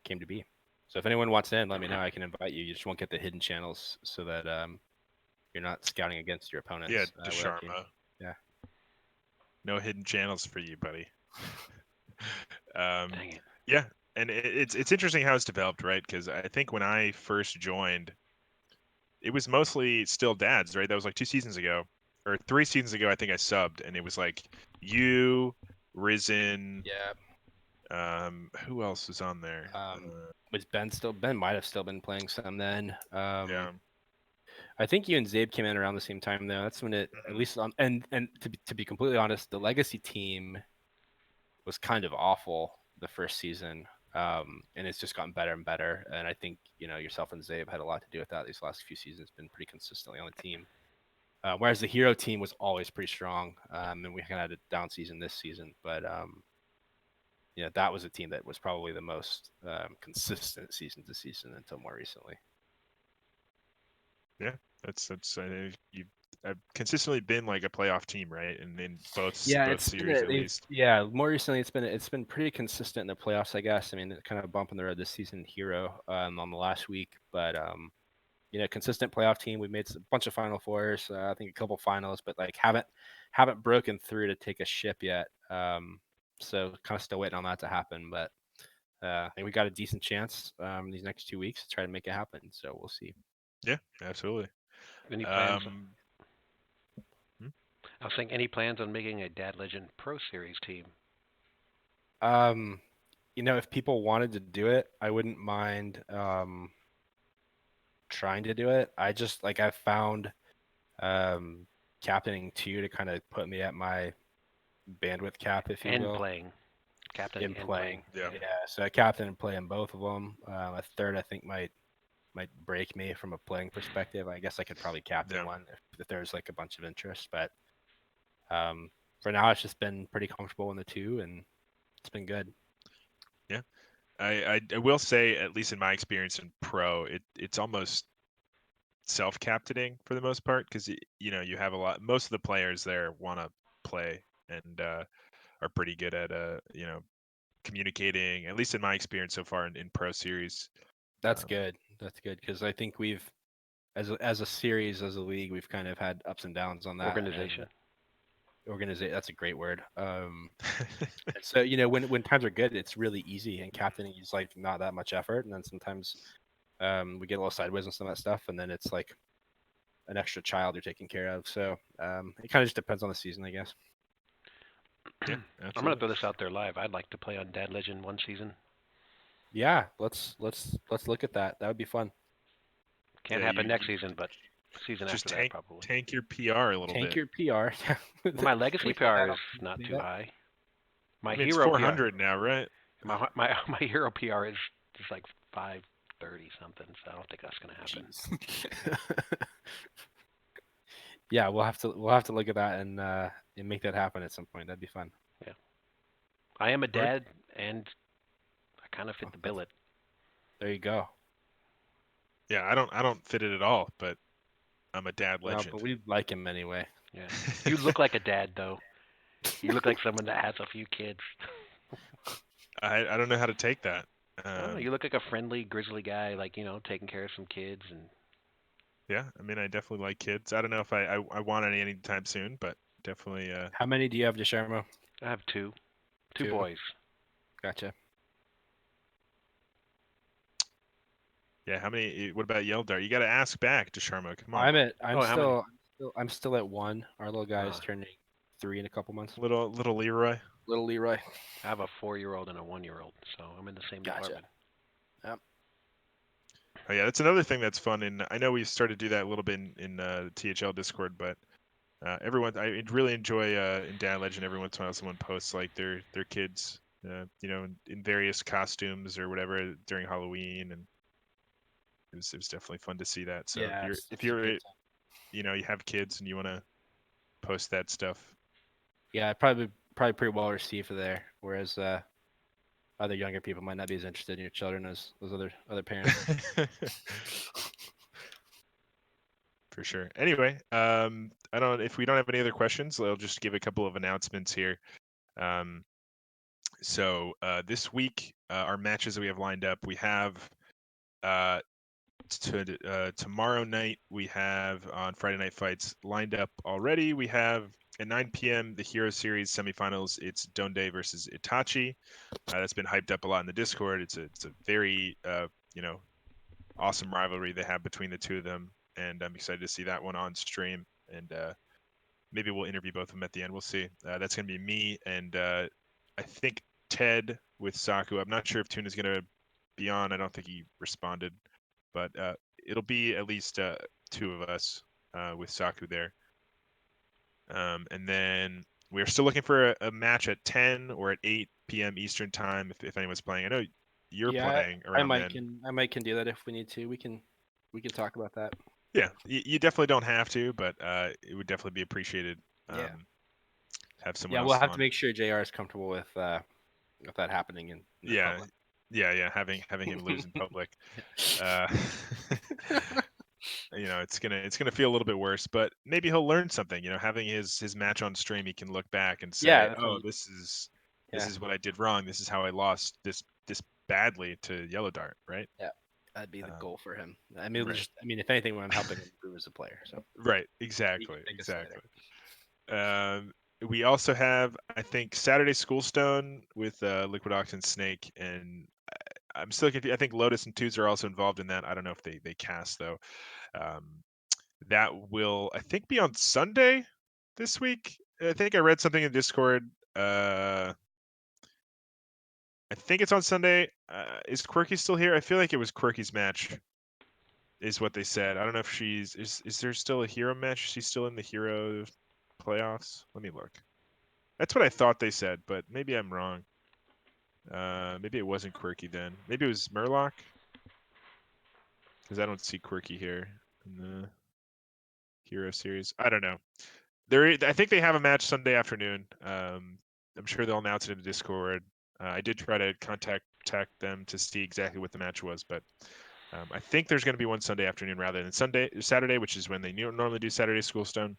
came to be. So if anyone wants in, let me know. I can invite you. You just won't get the hidden channels, so that you're not scouting against your opponents. Yeah, without being- Desharma. Yeah. No hidden channels for you, buddy. Dang it. Yeah, and it's interesting how it's developed, right? Because I think when I first joined, it was mostly still dads, right? That was like 2 seasons ago or 3 seasons ago. I think I subbed, and it was like you, Risen. Yeah. Who else was on there? Was Ben still? Ben might have still been playing some then. Yeah. I think you and Zabe came in around the same time though. That's when it, at least on, and to be completely honest, the legacy team was kind of awful the first season, and it's just gotten better and better. And I think yourself and Zabe had a lot to do with that. These last few seasons, been pretty consistently on the team. Whereas the hero team was always pretty strong, and we kind of had a down season this season, but that was a team that was probably the most consistent season to season until more recently. Yeah, that's you've consistently been like a playoff team, right? And in both series at least. Yeah, more recently it's been pretty consistent in the playoffs, I guess. I mean, kind of bump in the road this season, hero on the last week, but consistent playoff team. We made a bunch of Final Fours, I think a couple finals, but like haven't broken through to take a ship yet. So kind of still waiting on that to happen, but I think we got a decent chance these next 2 weeks to try to make it happen. So we'll see. Yeah, absolutely. Any plans? Hmm? I was saying, any plans on making a Dad Legend Pro Series team? If people wanted to do it, I wouldn't mind trying to do it. I just I found captaining 2 to kind of put me at my bandwidth cap, if you And will, playing, captaining in and playing. playing. Yeah. Yeah, so I captain and play in both of them. A third, I think, might break me from a playing perspective. I guess I could probably captain Yeah. one if there's like a bunch of interest, but for now it's just been pretty comfortable in the 2, and it's been good. Yeah. I will say, at least in my experience in pro, it's almost self-captaining for the most part, because you have most of the players there want to play and are pretty good at communicating, at least in my experience so far in pro series. That's Um, good. That's good because I think we've as a series, as a league, we've kind of had ups and downs on that. Organization. Organization. That's a great word. And so when times are good, it's really easy, and captaining is like not that much effort, and then sometimes we get a little sideways on some of that stuff, and then it's like an extra child you're taking care of. So it kind of just depends on the season, I guess. yeah, I'm gonna absolutely. throw this out there live. I'd like to play on Dad Legend one season. Yeah, let's look at that. That would be fun. Can't Yeah, happen you next season, but season just after that probably. tank your PR a little Tank bit. your PR. Well, my legacy They say PR that is on people not say too that? high. My I mean, it's hero PR, 400 now, right? my hero PR is just like 530 something. So I don't think that's gonna happen. Jeez. Yeah, we'll have to look at that and make that happen at some point. That'd be fun. Yeah, I am a Word. dad, and I kind of fit Oh, the billet. there you go. Yeah, I don't fit it at all, but I'm a dad Well, but legend. we like him anyway. Yeah, you look like a dad though. You look like someone that has a few kids. I don't know how to take that. I don't know. You look like a friendly, grizzly guy, like taking care of some kids and. Yeah, I mean, I definitely like kids. I don't know if I want any anytime soon, but definitely. How many do you have, Desharmo? I have two 2. boys. Gotcha. Yeah, how many? What about Yellowdart? You got to ask back to Sharma. Come on, Oh, how many? I'm still at 1. Our little guy is Uh, turning 3 in a couple months. little Leroy. Little Leroy. I have a 4-year-old and a 1-year-old, so I'm in the same Gotcha. department. Yep. Oh yeah, that's another thing that's fun, and I know we started to do that a little bit in THL Discord, but I really enjoy in Dad Legend every once in a while someone posts like their kids, in various costumes or whatever during Halloween, and it was definitely fun to see that. So Yeah, if it's a you're good time. you have kids and you want to post that stuff. Yeah, probably pretty well received there. Whereas other younger people might not be as interested in your children as those other parents. For sure. Anyway, if we don't have any other questions, I'll just give a couple of announcements here. So this week, our matches that we have lined up, we have uh, tomorrow night, we have on Friday Night Fights lined up already. We have at 9 p.m. the Hero Series semifinals. It's Donde versus Itachi. That's been hyped up a lot in the Discord. It's a very awesome rivalry they have between the two of them, and I'm excited to see that one on stream. And maybe we'll interview both of them at the end. We'll see. That's going to be me and I think Ted with Saku. I'm not sure if Tuna's going to be on. I don't think he responded, but it'll be at least 2 of us with Saku there. And then we're still looking for a match at 10 or at 8 p.m. Eastern time if anyone's playing. I know you're Yeah, playing I around might then. can do that if we need to. We can talk about that. Yeah, you definitely don't have to, but it would definitely be appreciated. Yeah. Have someone Yeah, we'll else have to on. make sure JR is comfortable with that happening in the Yeah, public. yeah. Having him lose in public, uh, it's gonna feel a little bit worse, but maybe he'll learn something. Having his match on stream, he can look back and Yeah, say, that's "Oh, what, this yeah, is what I did wrong. This is how I lost this badly to Yellowdart." Right? yeah. That'd be the Um, goal for him. I mean, right. if anything, when I'm helping him improve as a player, so Right. he can Exactly. thank us later. Exactly. Um, we also have, I think, Saturday Schoolstone with Liquid Oxen Snake, and I'm still confused. I think Lotus and Twos are also involved in that. I don't know if they cast though. Um, that will, I think, be on Sunday this week. I think I read something in Discord. I think it's on Sunday. Is Quirky still here? I feel like it was Quirky's match, is what they said. I don't know if she's is there still a hero match? She's still in the hero playoffs. Let me look. That's what I thought they said, but maybe I'm wrong. Maybe it wasn't Quirky then. Maybe it was Murloc, because I don't see Quirky here in the hero series. I don't know. I think they have a match Sunday afternoon. I'm sure they'll announce it in the Discord. I did try to contact them to see exactly what the match was, but I think there's going to be one Sunday afternoon rather than Saturday, which is when they normally do Saturday Schoolstone.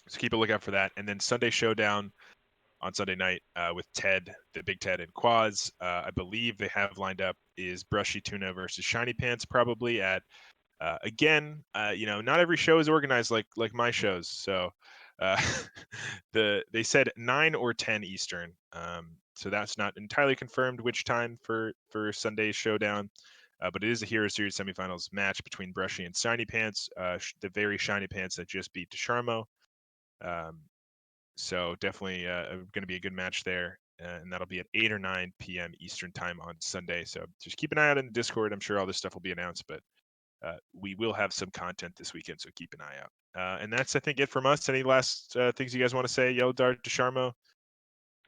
So keep a lookout for that. And then Sunday Showdown on Sunday night with Ted, the Big Ted and Quads. I believe they have lined up is Brushy Tuna versus Shiny Pants, probably at again, not every show is organized like my shows. So uh, they said 9 or 10 Eastern. So that's not entirely confirmed which time for Sunday's showdown. But it is a Hero Series semifinals match between Brushy and Shiny Pants, the very Shiny Pants that just beat DeSharmo. So definitely going to be a good match there. And that'll be at 8 or 9 p.m. Eastern time on Sunday. So just keep an eye out in the Discord. I'm sure all this stuff will be announced, but we will have some content this weekend, so keep an eye out. And that's, I think, it from us. Any last things you guys want to say? Yellowdart, DeSharmo?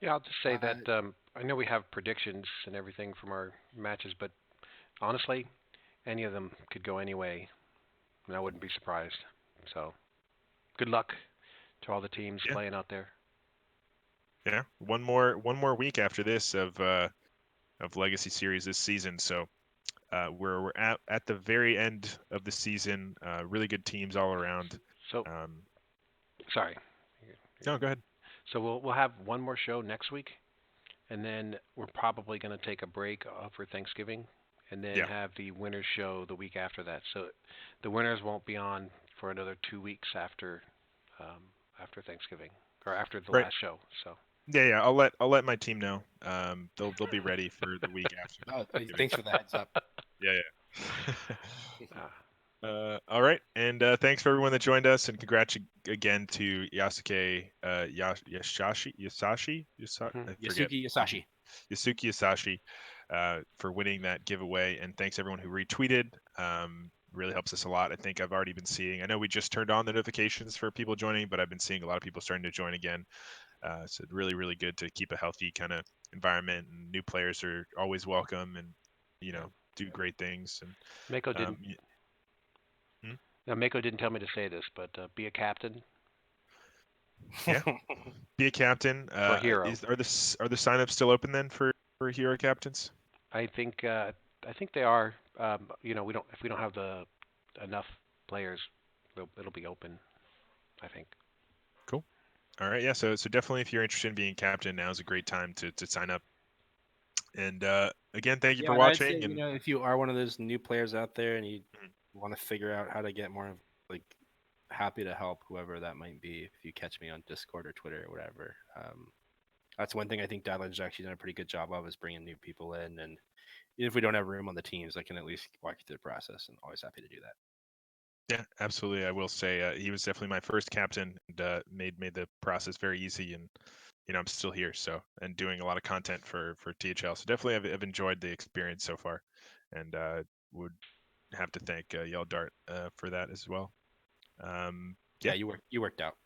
Yeah, I'll just say Uh, that I know we have predictions and everything from our matches, but honestly, any of them could go any way, and I wouldn't be surprised. So, good luck to all the teams Yeah. playing out there. Yeah, one more week after this of Legacy Series this season. So we're at the very end of the season. Really good teams all around. So, Um, sorry. no, go ahead. So we'll have one more show next week, and then we're probably going to take a break for Thanksgiving, and then Yeah. have the winners show the week after that. So the winners won't be on for another 2 weeks after Thanksgiving or after the Right. last show. So Yeah. I'll let my team know. They'll be ready for the week after. Thanks for the heads up. Yeah. uh, All right, and thanks for everyone that joined us, and congrats again to Yasuke Yasashi. mhm. I forget. Yasuki Yasashi. Yasuki Yasashi for winning that giveaway, and thanks everyone who retweeted. Really helps us a lot. I think I've already been seeing. I know we just turned on the notifications for people joining, but I've been seeing a lot of people starting to join again. So really good to keep a healthy kind of environment, and new players are always welcome, and do great things. And Mako didn't. Hmm? Now Mako didn't tell me to say this, but be a captain Yeah. Be a captain. or hero. Are the signups still open then for hero captains? I think they are. We don't if we don't have the enough players, it'll be open. I think. Cool. All right. Yeah. So definitely, if you're interested in being captain, now is a great time to sign up. And again, thank you Yeah, for and I'd say, watching. And if you are one of those new players out there and you Mhm. want to figure out how to get more, like, happy to help whoever that might be. If you catch me on Discord or Twitter or whatever, that's one thing I think Dadlin's actually done a pretty good job of, is bringing new people in. And even if we don't have room on the teams, I can at least walk you through the process, and always happy to do that. yeah, absolutely. I will say he was definitely my first captain, and made the process very easy. And I'm still here, so, and doing a lot of content for THL. So definitely, I've enjoyed the experience so far, and would have to thank Yellowdart for that as well. Yeah, Yeah, you worked out.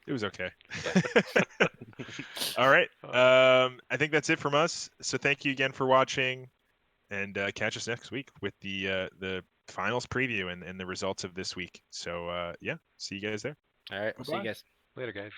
it was okay. Yeah. All right. I think that's it from us. So thank you again for watching, and catch us next week with the finals preview and the results of this week. So yeah, see you guys there. All right, we'll see you Bye-bye. guys. Later, guys.